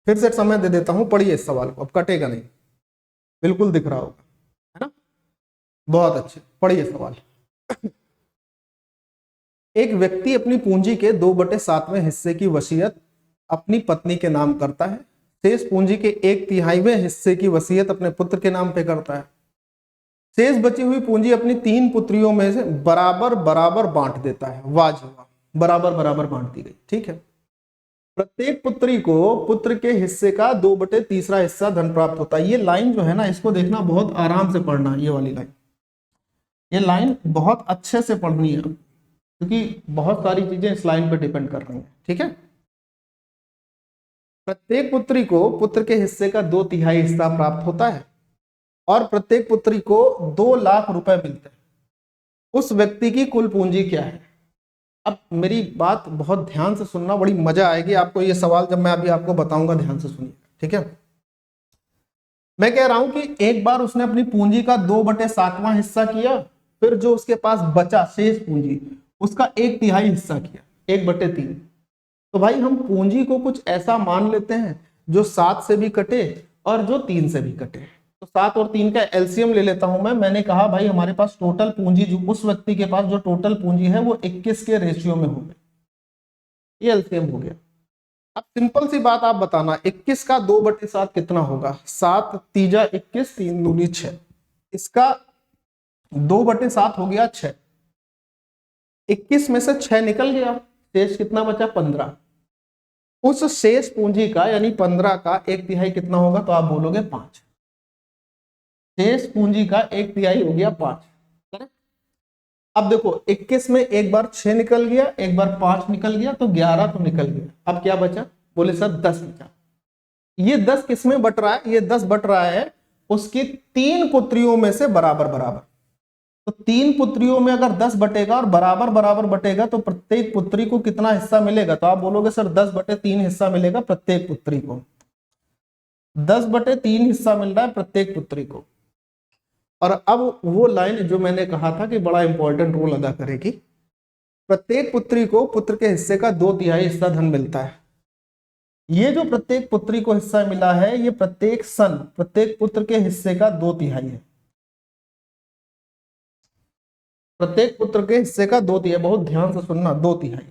फिर से समय दे देता हूं, पढ़िए इस सवाल को, अब कटेगा नहीं। बिल्कुल दिख रहा होगा, है ना। बहुत अच्छे, पढ़िए सवाल। एक व्यक्ति अपनी पूंजी के 2/7वें हिस्से की वसीयत अपनी पत्नी के नाम करता है, शेष पूंजी के 1/3 हिस्से की वसीयत अपने पुत्र के नाम पे करता है। शेष बची हुई पूंजी अपनी 3 पुत्रियों में से बराबर बराबर बांट देता है। वाह जी वाह, बराबर बराबर बांट दी गई, ठीक है। प्रत्येक पुत्री को पुत्र के हिस्से का 2/3 हिस्सा धन प्राप्त होता है। ये लाइन जो है ना, इसको देखना, बहुत आराम से पढ़ना, ये वाली लाइन, ये लाइन बहुत अच्छे से पढ़नी है, क्योंकि बहुत सारी चीजें इस लाइन पे डिपेंड कर रही हैं, ठीक है। प्रत्येक पुत्री को पुत्र के हिस्से का 2/3 हिस्सा प्राप्त होता है और प्रत्येक पुत्री को 2 लाख रुपए मिलते हैं। उस व्यक्ति की कुल पूंजी क्या है? अब मेरी बात बहुत ध्यान से सुनना, बड़ी मजा आएगी आपको ये सवाल जब मैं अभी आपको बताऊंगा, ध्यान से सुनिए, ठीक है। मैं कह रहा हूं कि एक बार उसने अपनी पूंजी का 2/7वां हिस्सा किया, फिर जो उसके पास बचा शेष पूंजी, उसका 1/3 हिस्सा किया, 1/3। तो भाई हम पूंजी को कुछ ऐसा मान लेते हैं जो 7 से भी कटे और जो 3 से भी कटे। तो 7 और 3 का एलसीएम ले लेता हूं मैं। मैंने कहा भाई हमारे पास टोटल पूंजी, जो उस व्यक्ति के पास जो टोटल पूंजी है वो 21 के रेशियो में हो गई, ये एलसीएम हो गया। अब सिंपल सी बात आप बताना, 21 का 2/7 कितना होगा? 7 तीजा 21, 3 दूनी 6, इसका 2/7 हो गया 6। 21 में से 6 निकल गया, शेष कितना बचा? 15। उस शेष पूंजी का यानी 15 का 1/3 कितना होगा? तो आप बोलोगे 5। शेष पूंजी का 1/3 हो गया 5। अब देखो 21 में एक बार 6 निकल गया, एक बार 5 निकल गया, तो 11 तो निकल गया। अब क्या बचा? बोले सर 10 बचा। ये 10 किस में बट रहा है? ये 10 बट रहा है उसकी 3 पुत्रियों में से बराबर बराबर। तो 3 पुत्रियों में अगर 10 बटेगा और बराबर बराबर बटेगा तो प्रत्येक पुत्री को कितना हिस्सा मिलेगा? तो आप बोलोगे सर 10/3 हिस्सा मिलेगा प्रत्येक पुत्री को। 10/3 हिस्सा मिल रहा है प्रत्येक पुत्री को। और अब वो लाइन जो मैंने कहा था कि बड़ा इंपॉर्टेंट रोल अदा करेगी, प्रत्येक पुत्री को पुत्र के हिस्से का 2/3 हिस्सा धन मिलता है। ये जो प्रत्येक पुत्री को हिस्सा मिला है, ये प्रत्येक सन प्रत्येक पुत्र के हिस्से का 2/3 है। प्रत्येक पुत्र के हिस्से का 2/3, बहुत ध्यान से सुनना, 2/3।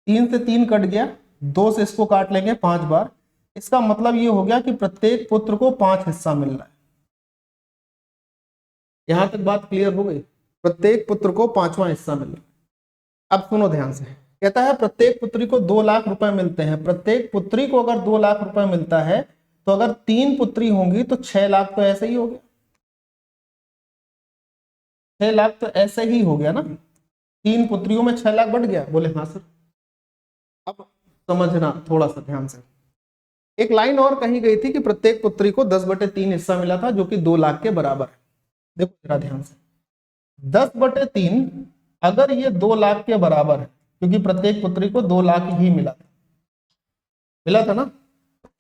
3 से 3 कट गया, 2 से इसको काट लेंगे 5 बार। इसका मतलब ये हो गया कि प्रत्येक पुत्र को 5 हिस्सा मिल रहा है। यहां तक बात क्लियर हो गई? प्रत्येक पुत्र को 5वां हिस्सा मिल रहा है। अब सुनो ध्यान से, कहता है प्रत्येक पुत्री को 2 लाख रुपए मिलते हैं। प्रत्येक पुत्री को अगर 2 लाख रुपए मिलता है तो अगर 3 पुत्री होंगी तो 6 लाख तो ऐसे ही हो गया। 6 लाख तो ऐसे ही हो गया ना, 3 पुत्रियों में 6 लाख बढ़ गया। बोले हाँ सर। अब समझना थोड़ा सा ध्यान से, एक लाइन और कही गई थी कि प्रत्येक पुत्री को 10/3 हिस्सा मिला था, जो कि 2 लाख के बराबर है। देखो जरा ध्यान से, 10/3 अगर ये 2 लाख के बराबर है, क्योंकि प्रत्येक पुत्री को 2 लाख ही मिला था ना,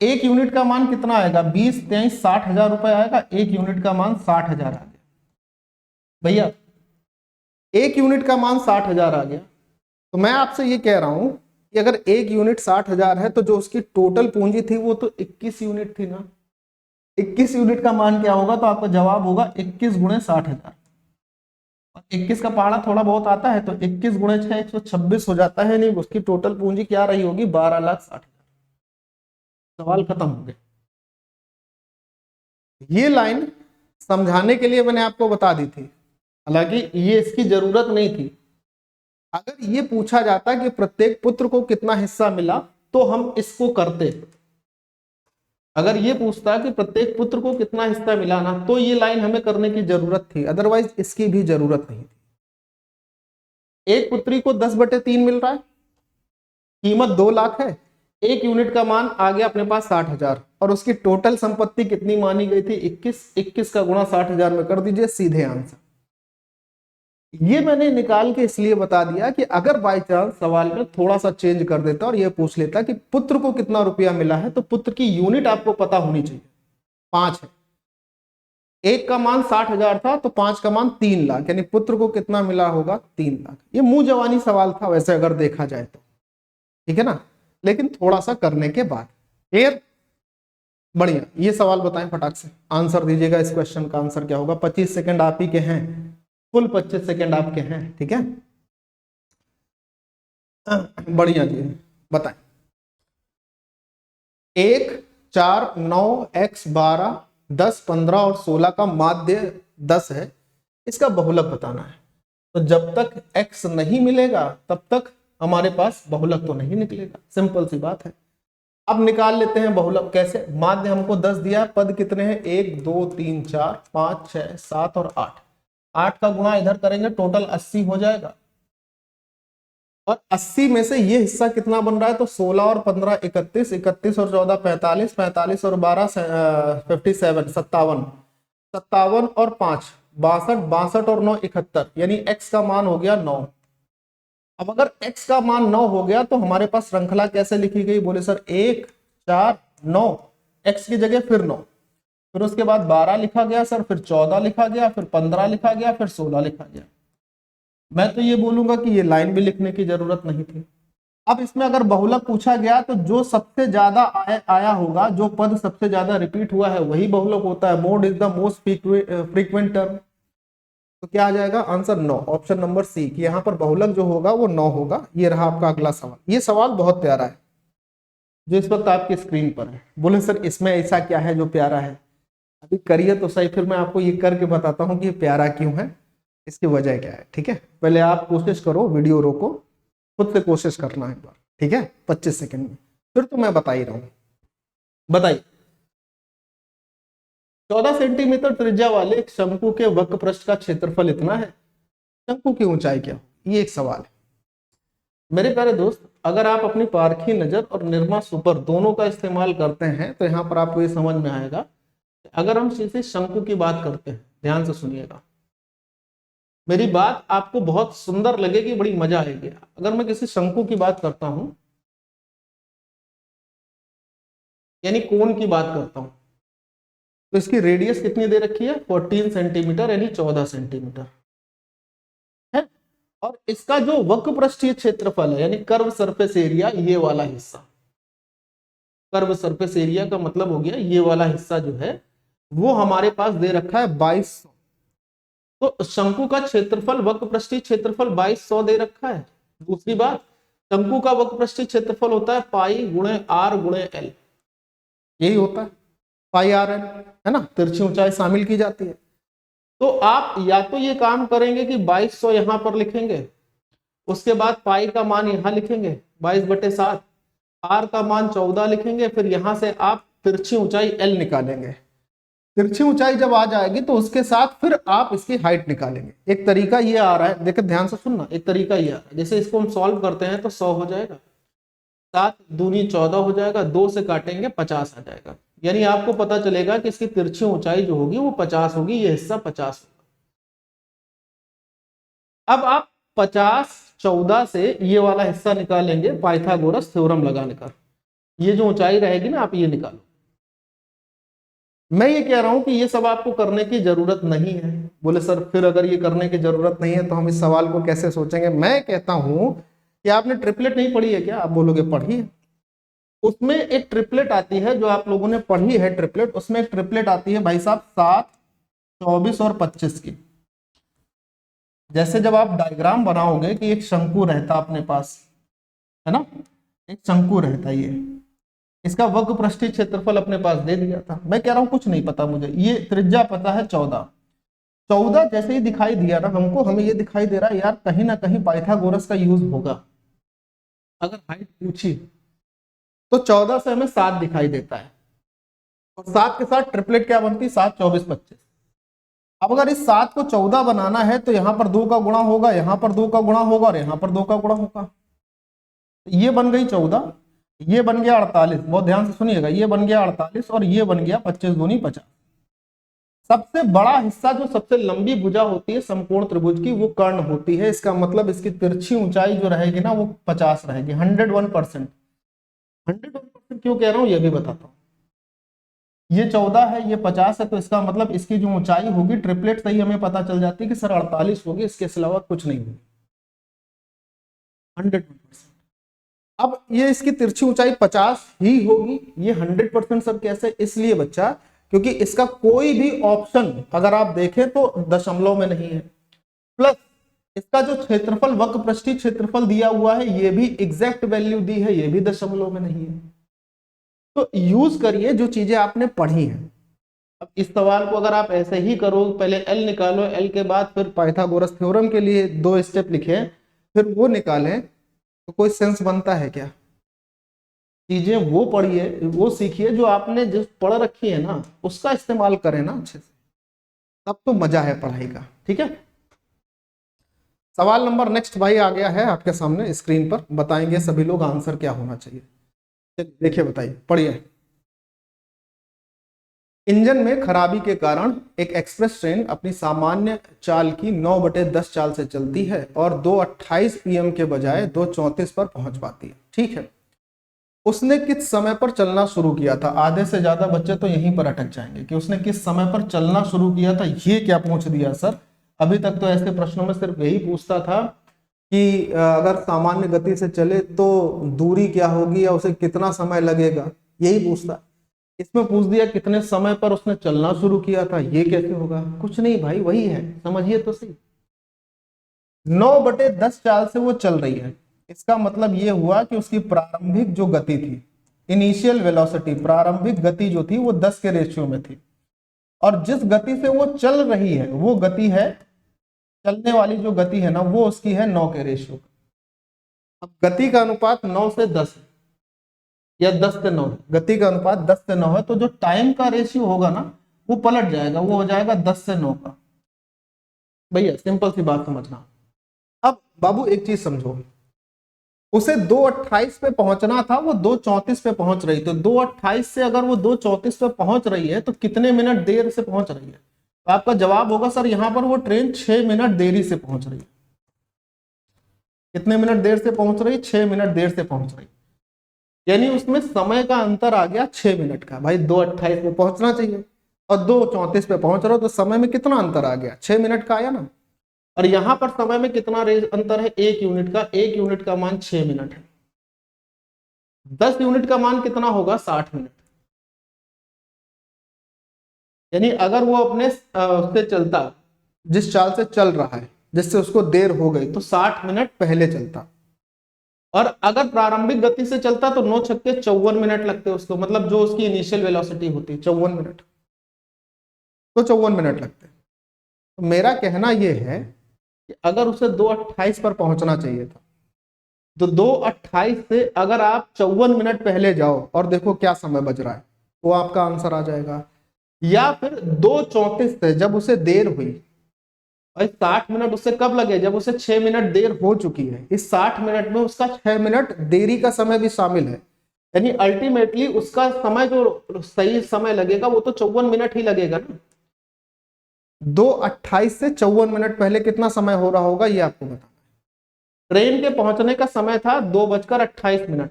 एक यूनिट का मान कितना आएगा? 20, 23, 60,000 रुपए आएगा। एक यूनिट का मान 60,000 आ गया भैया, एक यूनिट का मान 60,000 आ गया। तो मैं आपसे ये कह रहा हूं कि अगर एक यूनिट 60,000 है तो जो उसकी टोटल पूंजी थी वो तो 21 यूनिट थी ना। 21 यूनिट का मान क्या होगा? तो आपका जवाब होगा 21 गुणे 60,000। 21 का पहाड़ा थोड़ा बहुत आता है तो 21 गुणे 6 126 हो जाता है। नहीं, उसकी टोटल पूंजी क्या रही होगी? 12,60,000। सवाल खत्म हो गया। ये लाइन समझाने के लिए मैंने आपको बता दी थी, हालांकि ये इसकी जरूरत नहीं थी। अगर ये पूछा जाता कि प्रत्येक पुत्र को कितना हिस्सा मिला तो हम इसको करते। अगर ये पूछता कि प्रत्येक पुत्र को कितना हिस्सा मिला ना, तो ये लाइन हमें करने की जरूरत थी, अदरवाइज इसकी भी जरूरत नहीं थी। एक पुत्री को 10/3 मिल रहा है, कीमत 2 लाख है, एक यूनिट का मान आ गया अपने पास 60,000, और उसकी टोटल संपत्ति कितनी मानी गई थी? 21। 21 का गुणा 60,000 में कर दीजिए, सीधे आंसर। ये मैंने निकाल के इसलिए बता दिया कि अगर बाई चांस सवाल में थोड़ा सा चेंज कर देता और ये पूछ लेता कि पुत्र को कितना रुपया मिला है, तो पुत्र की यूनिट आपको पता होनी चाहिए। 5 है, एक का मान 60,000 था तो 5 का मान 3 लाख, यानी पुत्र को कितना मिला होगा? 3 लाख। ये मुंह जवानी सवाल था वैसे अगर देखा जाए तो, ठीक है ना, लेकिन थोड़ा सा करने के बाद। क्लियर? बढ़िया, ये सवाल बताएं फटाक से, आंसर दीजिएगा। इस क्वेश्चन का आंसर क्या होगा? 25 सेकंड आप ही के हैं, फुल 25 सेकंड आपके हैं, ठीक है। बढ़िया जी, बताएं। 1, 4, 9, x 12, 10, 15 और 16 का माध्य 10 है, इसका बहुलक बताना है। तो जब तक x नहीं मिलेगा तब तक हमारे पास बहुलक तो नहीं निकलेगा, सिंपल सी बात है। अब निकाल लेते हैं बहुलक कैसे। माध्य हमको 10 दिया है, पद कितने हैं? 1, 2, 3, 4, 5, 6, 7 और 8। 8 का गुणा इधर करेंगे, टोटल 80 हो जाएगा। और 80 में से ये हिस्सा कितना बन रहा है? तो 16 और 15 31, 31 और 14 45, 45 और 12 57, 57, 57 और 5 62, 62 और 9 71, यानी x का मान हो गया 9। अब अगर x का मान 9 हो गया तो हमारे पास श्रृंखला कैसे लिखी गई? बोले सर 1, 4, 9, x की जगह फिर 9, फिर उसके बाद 12 लिखा गया सर, फिर 14 लिखा गया, फिर 15 लिखा गया, फिर 16 लिखा गया। मैं तो ये बोलूंगा कि ये लाइन भी लिखने की जरूरत नहीं थी। अब इसमें अगर बहुलक पूछा गया तो जो सबसे ज्यादा आया होगा, जो पद सबसे ज्यादा रिपीट हुआ है वही बहुलक होता है। Mode is the most frequent term. तो क्या आ जाएगा आंसर? 9, ऑप्शन नंबर सी, कि यहाँ पर बहुलक जो होगा वो 9 होगा। ये रहा आपका अगला सवाल। ये सवाल बहुत प्यारा है जो इस वक्त आपकी स्क्रीन पर है। बोले सर इसमें ऐसा क्या है जो प्यारा है? अभी करिए तो सही, फिर मैं आपको ये करके बताता हूँ कि ये प्यारा क्यों है, इसकी वजह क्या है, ठीक है। पहले आप कोशिश करो, वीडियो रोको, खुद से कोशिश करना है एक बार, ठीक है, 25 सेकंड में। फिर तो मैं बता ही रहा हूं। बताइए, 14 सेंटीमीटर त्रिज्या वाले एक शंकु के वक्र पृष्ठ का क्षेत्रफल इतना है, शंकु की ऊंचाई क्या? ये एक सवाल है मेरे प्यारे दोस्त। अगर आप अपनी पारखी नजर और निरमा सुपर दोनों का इस्तेमाल करते हैं तो यहां पर आपको ये समझ में आएगा। अगर हम किसी शंकु की बात करते हैं, ध्यान से सुनिएगा, मेरी बात आपको बहुत सुंदर लगेगी, बड़ी मजा आएगी। अगर मैं किसी शंकु की बात करता हूं, यानी कोण की बात करता हूं, तो इसकी रेडियस कितनी दे रखी है? 14 सेंटीमीटर, यानी 14 सेंटीमीटर है। और इसका जो वक्र पृष्ठीय क्षेत्रफल है, यानी कर्व सरफेस एरिया, ये वाला हिस्सा, कर्व सरफेस एरिया का मतलब हो गया ये वाला हिस्सा जो है, वो हमारे पास दे रखा है 2200। तो शंकु का क्षेत्रफल, वक्र पृष्ठीय क्षेत्रफल 2200 दे रखा है। दूसरी बात, शंकु का वक्र पृष्ठीय क्षेत्रफल होता है पाई गुणे आर गुणे एल, यही होता है पाई आर एल, है ना, तिरछी ऊंचाई शामिल की जाती है। तो आप या तो ये काम करेंगे कि 2200 यहां पर लिखेंगे, उसके बाद पाई का मान यहां लिखेंगे 22/7, आर का मान 14 लिखेंगे, फिर यहां से आप तिरछी ऊंचाई एल निकालेंगे। तिरछी ऊंचाई जब आ जाएगी तो उसके साथ फिर आप इसकी हाइट निकालेंगे। एक तरीका ये आ रहा है, देखिए ध्यान से सुनना, एक तरीका ये आ रहा है, जैसे इसको हम सॉल्व करते हैं तो 100 हो जाएगा, 7 दूनी 14 हो जाएगा, 2 से काटेंगे 50 आ जाएगा। यानी आपको पता चलेगा कि इसकी तिरछी ऊंचाई जो होगी वो 50 होगी, ये हिस्सा 50 होगा। अब आप 50 14 से ये वाला हिस्सा निकालेंगे पाइथागोरस थ्योरम लगाने का। ये जो ऊंचाई रहेगी ना, आप ये निकालो। मैं ये कह रहा हूं कि ये सब आपको करने की जरूरत नहीं है। बोले सर फिर अगर ये करने की जरूरत नहीं है तो हम इस सवाल को कैसे सोचेंगे? मैं कहता हूं कि आपने ट्रिपलेट नहीं पढ़ी है क्या? आप बोलोगे पढ़ी है। उसमें एक ट्रिपलेट आती है जो आप लोगों ने पढ़ी है ट्रिपलेट, उसमें एक ट्रिपलेट आती है भाई साहब 7, 24 और 25 की। जैसे जब आप डायग्राम बनाओगे कि एक शंकु रहता अपने पास, है ना, एक शंकु रहता, ये इसका वक्र पृष्ठीय क्षेत्रफल अपने पास दे दिया था। मैं कह रहा हूं कुछ नहीं पता मुझे, ये त्रिज्या पता है 14। 14 जैसे ही दिखाई दिया ना हमको, हमें ये दिखाई दे रहा है यार कहीं ना कहीं पाइथागोरस का यूज होगा। अगर हाइट पूछी तो 14 से हमें 7 दिखाई देता है, और 7 के साथ ट्रिपलेट क्या बनती है? 7, 24, 25। अब अगर इस 7 को 14 बनाना है तो यहां पर 2 का गुणा होगा, यहां पर 2 का गुणा होगा, और यहां पर 2 का गुणा होगा। ये बन गई 14, ये बन गया 48, बहुत ध्यान से सुनिएगा, ये बन गया 48 और ये बन गया 25 दूनी 50। सबसे बड़ा हिस्सा जो सबसे लंबी भुजा होती है समकोण त्रिभुज की, वो कर्ण होती है। इसका मतलब इसकी तिरछी ऊंचाई जो रहेगी ना वो 50 रहेगी, 101%। 101% क्यों कह रहा हूं ये भी बताता हूं। ये 14 है, ये 50 है, तो इसका मतलब इसकी जो ऊंचाई होगी, ट्रिपलेट से ही हमें पता चल जाती है कि सर 48 होगी, इसके अलावा कुछ नहीं होगी, 101%। अब ये इसकी तिरछी ऊंचाई 50 ही होगी, ये 100% सब कैसे, इसलिए बच्चा क्योंकि इसका कोई भी ऑप्शन अगर आप देखें तो दशमलव में नहीं है, प्लस इसका जो क्षेत्रफल वक्र पृष्ठीय क्षेत्रफल दिया हुआ है ये भी एग्जैक्ट वैल्यू दी है, ये भी दशमलव में नहीं है। तो यूज करिए जो चीजें आपने पढ़ी हैं। अब इस सवाल को अगर आप ऐसे ही करो, पहले एल निकालो, एल के बाद फिर पाइथागोरस थ्योरम के लिए 2 स्टेप लिखे फिर वो निकालें, तो कोई सेंस बनता है क्या? चीजें वो पढ़िए, वो सीखिए जो आपने जिस पढ़ रखी है ना उसका इस्तेमाल करें ना अच्छे से, तब तो मजा है पढ़ाई का। ठीक है, सवाल नंबर नेक्स्ट भाई आ गया है आपके सामने स्क्रीन पर, बताएंगे सभी लोग आंसर क्या होना चाहिए। देखिए बताइए, पढ़िए। इंजन में खराबी के कारण एक एक्सप्रेस ट्रेन अपनी सामान्य चाल की 9/10 चाल से चलती है और 2:28 PM के बजाय 2:34 पर पहुंच पाती है। ठीक है, उसने किस समय पर चलना शुरू किया था? आधे से ज्यादा बच्चे तो यहीं पर अटक जाएंगे कि उसने किस समय पर चलना शुरू किया था, ये क्या पूछ दिया सर। अभी तक तो ऐसे प्रश्नों में सिर्फ यही पूछता था कि अगर सामान्य गति से चले तो दूरी क्या होगी या उसे कितना समय लगेगा, यही पूछता। इसमें पूछ दिया कितने समय पर उसने चलना शुरू किया था, ये कैसे होगा? कुछ नहीं भाई, वही है, समझिए तो सही। 9/10 चाल से वो चल रही है, इसका मतलब ये हुआ कि उसकी प्रारंभिक जो गति थी, इनिशियल वेलोसिटी, प्रारंभिक गति जो थी वो 10 के रेशियो में थी, और जिस गति से वो चल रही है वो गति है, चलने वाली जो गति है ना वो उसकी है 9 के रेशियो। अब गति का अनुपात 9 से 10 है या 10 से 9 है, गति का अनुपात 10 से 9 है, तो जो टाइम का रेशियो होगा ना वो पलट जाएगा, वो हो जाएगा 10 से 9 का। भैया सिंपल सी बात समझना। अब बाबू एक चीज समझो, उसे 2:28 पे पहुंचना था, वो 2:34 पे पहुंच रही, तो 2:28 से अगर वो 2:34 पे पहुंच रही है तो कितने मिनट देर से पहुंच रही है? तो आपका जवाब होगा सर यहां पर वो ट्रेन 6 मिनट देरी से पहुंच रही है। कितने मिनट देर से पहुंच रही? 6 मिनट देर से पहुंच रही, यानी उसमें समय का अंतर आ गया 6 मिनट का। भाई 2:28 पे पहुंचना चाहिए और 2:34 पे पहुंच रहा हो, तो समय में कितना अंतर आ गया? 6 मिनट का आया ना। और यहां पर समय में कितना अंतर है? 1 यूनिट का। 1 यूनिट का मान 6 मिनट है, 10 यूनिट का मान कितना होगा? 60 मिनट। यानी अगर वो अपने उससे चलता, जिस चाल से चल रहा है जिससे उसको देर हो गई, तो 60 मिनट पहले चलता, और अगर प्रारंभिक गति से चलता तो 9 छक्के 54 मिनट लगते उसको, मतलब जो उसकी इनिशियल वेलोसिटी होती है 54 मिनट, तो 54 मिनट लगते। तो मेरा कहना यह है कि अगर उसे 2:28 पर पहुंचना चाहिए था, तो 2:28 से अगर आप 54 मिनट पहले जाओ और देखो क्या समय बज रहा है, वो आपका आंसर आ जाएगा। या फिर 2:34 से जब उसे देर हुई, और 60 मिनट उससे कब लगे? जब उसे 6 मिनट देर हो चुकी है। इस 60 मिनट में उसका 6 मिनट देरी का समय भी शामिल है, यानी अल्टीमेटली उसका समय जो सही समय लगेगा वो तो 54 मिनट ही लगेगा ना। 2:28 से 54 मिनट पहले कितना समय हो रहा होगा ये आपको बताना है। ट्रेन के पहुंचने का समय था 2:28।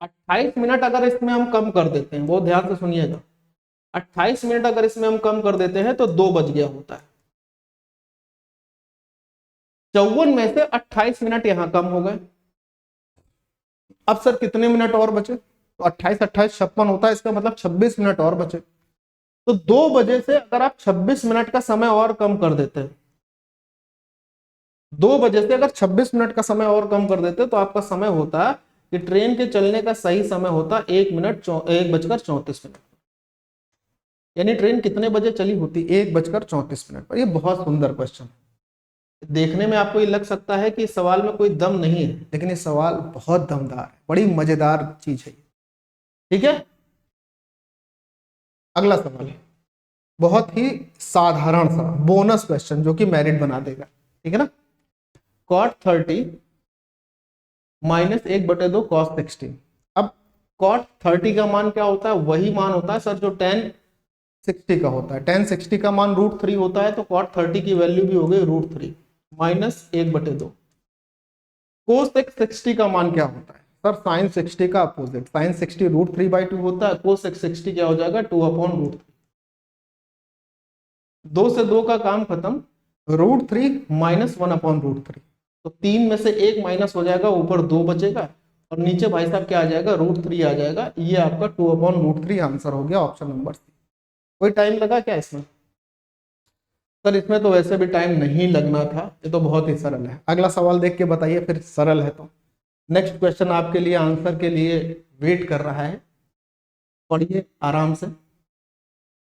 28 मिनट अगर इसमें हम कम कर देते हैं, वो ध्यान से सुनिएगा, 28 मिनट अगर इसमें हम कम कर देते हैं तो 2 बज गया होता है। 54 में से 28 मिनट यहां कम हो गए। अब सर कितने मिनट और बचे? तो 28 28 56 होता है, इसका मतलब 26 मिनट और बचे। तो 2 बजे से अगर आप 26 मिनट का समय और कम कर देते हैं, 2 बजे से अगर 26 मिनट का समय और कम कर देते तो आपका समय होता कि ट्रेन के चलने का सही समय होता 1:34 यानी ट्रेन कितने बजे चली होती? 1:34 पर। ये बहुत सुंदर क्वेश्चन है। देखने में आपको ये लग सकता है कि इस सवाल में कोई दम नहीं है, लेकिन ये सवाल बहुत दमदार है, बड़ी मजेदार चीज है। ठीक है, अगला सवाल बहुत ही साधारण सा बोनस क्वेश्चन जो कि मेरिट बना देगा। ठीक है ना, cot 30 -1/2 cos 60। अब cot 30 का मान क्या होता है? वही मान होता है सर जो tan 60 का होता है। tan 60 का मान √3 होता है, तो cot 30 की वैल्यू भी हो गई √3 -1/2। cos 60 का मान क्या होता है सर? sin 60 का अपोजिट। sin 60 √3/2 होता है, cos 60 क्या हो जाएगा? 2/√3। 2 से 2 का काम खत्म, √3 -1/√3, तो 3 में से 1 माइनस हो जाएगा, ऊपर 2 बचेगा और नीचे भाई साहब क्या आ जाएगा, √3 आ जाएगा। ये आपका 2/√3 आंसर हो गया ऑप्शन नंबर सी। कोई टाइम लगा क्या इसमें? सर इसमें तो वैसे भी टाइम नहीं लगना था, ये तो बहुत ही सरल है। अगला सवाल देख के बताइए फिर सरल है तो। नेक्स्ट क्वेश्चन आपके लिए आंसर के लिए वेट कर रहा है, पढ़िए आराम से।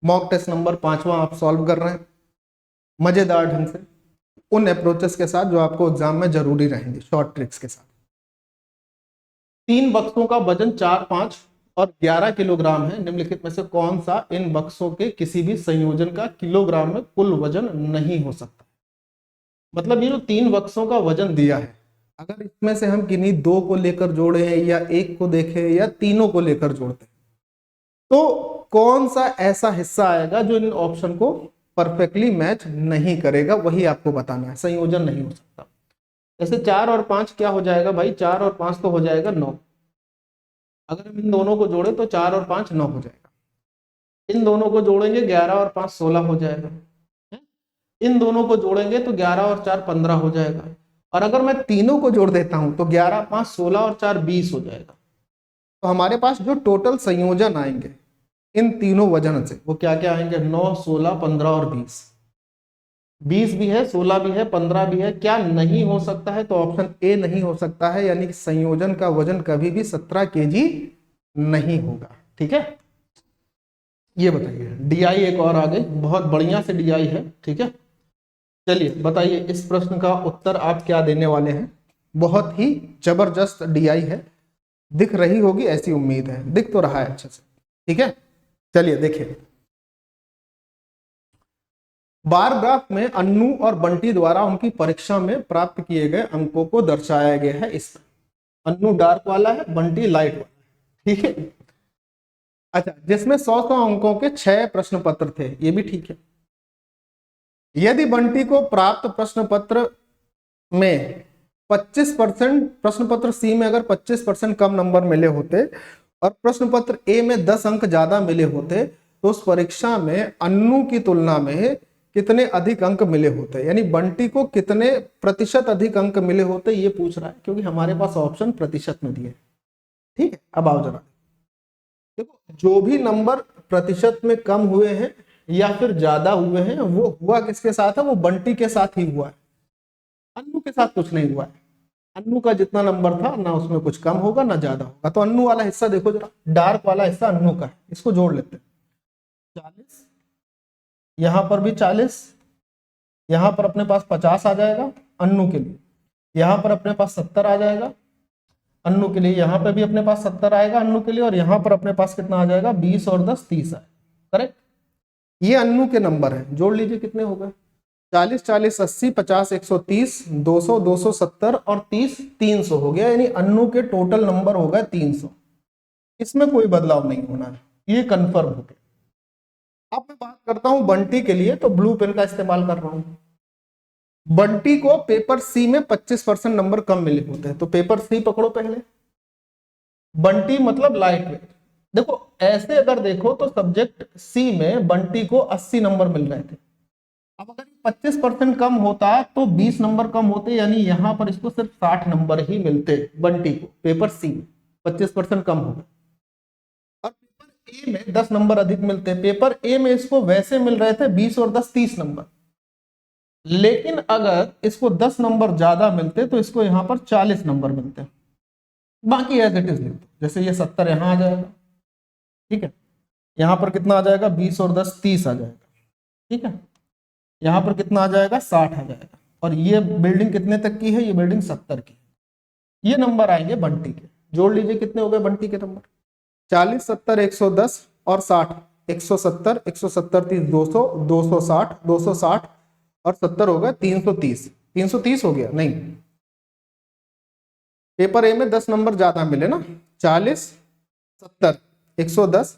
मॉक टेस्ट नंबर 5वां आप सॉल्व कर रहे हैं मजेदार ढंग से, उन अप्रोचेस के साथ जो आपको एग्जाम में जरूरी रहेंगे, शॉर्ट ट्रिक्स के साथ। 3 बक्सों का वजन 4, 5 और 11 किलोग्राम है। निम्नलिखित में से कौन सा इन बक्सों के किसी भी संयोजन का किलोग्राम में कुल वजन नहीं हो सकता? मतलब ये जो 3 बक्सों का वजन दिया है, अगर इसमें से हम किन्हीं 2 को लेकर जोड़े या 1 को देखें या तीनों को लेकर जोड़ते हैं, तो कौन सा ऐसा हिस्सा आएगा जो इन ऑप्शन को परफेक्टली मैच नहीं करेगा, वही आपको बताना है। संयोजन नहीं हो सकता। जैसे 4 और 5 क्या हो जाएगा भाई, 4 और 5 तो हो जाएगा 9। अगर हम इन दोनों को जोड़े तो 4 और 5 9 हो जाएगा। इन दोनों को जोड़ेंगे 11 और 5 16 हो जाएगा। इन दोनों को जोड़ेंगे तो 11 और 4 15 हो जाएगा। और अगर मैं तीनों को जोड़ देता हूं तो 11 5 16 और 4 20 हो जाएगा। तो हमारे पास जो टोटल संयोजन आएंगे इन तीनों वजन से वो क्या क्या आएंगे, 9 16 15 और 20। 20 भी है, 16 भी है, 15 भी है। क्या नहीं हो सकता है? तो ऑप्शन ए नहीं हो सकता है, यानी कि संयोजन का वजन कभी भी 17 kg नहीं होगा। ठीक है, ये बताइए। डीआई एक और आ गई, बहुत बढ़िया से डीआई है। ठीक है, चलिए बताइए इस प्रश्न का उत्तर आप क्या देने वाले हैं। बहुत ही जबरदस्त डीआई है, दिख रही होगी ऐसी उम्मीद है, दिख तो रहा है अच्छे से। ठीक है, चलिए देखिए। बार ग्राफ में अन्नू और बंटी द्वारा उनकी परीक्षा में प्राप्त किए गए अंकों को दर्शाया गया है इस तरह। अन्नू डार्क वाला है, बंटी लाइट वाला है। ठीक है, अच्छा, जिसमें 100 अंकों के 6 प्रश्न पत्र थे, ये भी ठीक है। यदि बंटी को प्राप्त प्रश्न पत्र में 25% प्रश्न पत्र सी में अगर 25% कम नंबर मिले होते और प्रश्न पत्र ए में 10 अंक ज्यादा मिले होते, तो उस परीक्षा में अन्नू की तुलना में कितने अधिक अंक मिले होते, यानी बंटी को कितने प्रतिशत अधिक अंक मिले होते, ये पूछ रहा है, क्योंकि हमारे पास ऑप्शन प्रतिशत में दिए। ठीक है, अब आओ जरा देखो, जो भी नंबर प्रतिशत में कम हुए हैं या फिर ज्यादा हुए हैं, वो हुआ किसके साथ है? वो बंटी के साथ ही हुआ है, अन्नू के साथ कुछ नहीं हुआ है। अन्नू का जितना नंबर था ना उसमें कुछ कम होगा ना ज्यादा होगा। तो अन्नू वाला हिस्सा देखो जरा, डार्क वाला हिस्सा अन्नू का है, इसको जोड़ लेते हैं। 40, यहां पर भी 40, यहां पर अपने पास 50 आ जाएगा अन्नू के लिए, यहां पर अपने पास 70 आ जाएगा अन्नू के लिए, यहां पर भी अपने पास 70 आएगा अन्नू के लिए, और यहां पर अपने पास कितना आ जाएगा, 20 और 10 30 आएगा। करेक्ट, ये अन्नू के नंबर है। जोड़ लीजिए कितने हो गए, 40 40 80 50 130 200 270 और 30 300 हो गया, यानी अन्नू के टोटल नंबर हो गए 300। इसमें कोई बदलाव नहीं होना है, ये कंफर्म हो गया। अब मैं बात करता हूं बंटी के लिए, तो ब्लू पेन का इस्तेमाल कर रहा हूं। बंटी को पेपर सी में 25% नंबर कम मिले होते हैं, तो पेपर सी पकड़ो पहले। बंटी मतलब लाइट वेट। देखो ऐसे अगर देखो तो सब्जेक्ट सी में बंटी को 80 नंबर मिल रहे थे। अब अगर 25% कम होता तो 20 नंबर कम होते, यानी यहां पर इसको सिर्फ 60 नंबर ही मिलते बंटी को पेपर सी में, 25% कम हो गए। और पेपर ए में 10 नंबर अधिक मिलते, पेपर ए में इसको वैसे मिल रहे थे 20 और 10 30 नंबर, लेकिन अगर इसको 10 नंबर ज्यादा मिलते तो इसको यहां पर 40 नंबर मिलते। बाकी एज इट इज लिख दो, जैसे ये 70 यहां आ जाएगा। ठीक है, यहां पर कितना आ जाएगा, 20 और 10 30 आ जाएगा। ठीक है, यहां पर कितना आ जाएगा, 60 आ जाएगा। और ये बिल्डिंग कितने तक की है, ये बिल्डिंग 70 की। ये नंबर आएंगे बंटी के। जोड़ लीजिए कितने हो गए बंटी के नंबर, 40 70 110 और 60, 170 170 30 200 260 260 और 70 हो गए 330। 330 हो गया नहीं, पेपर ए में 10 नंबर ज्यादा मिले ना, 40 70 110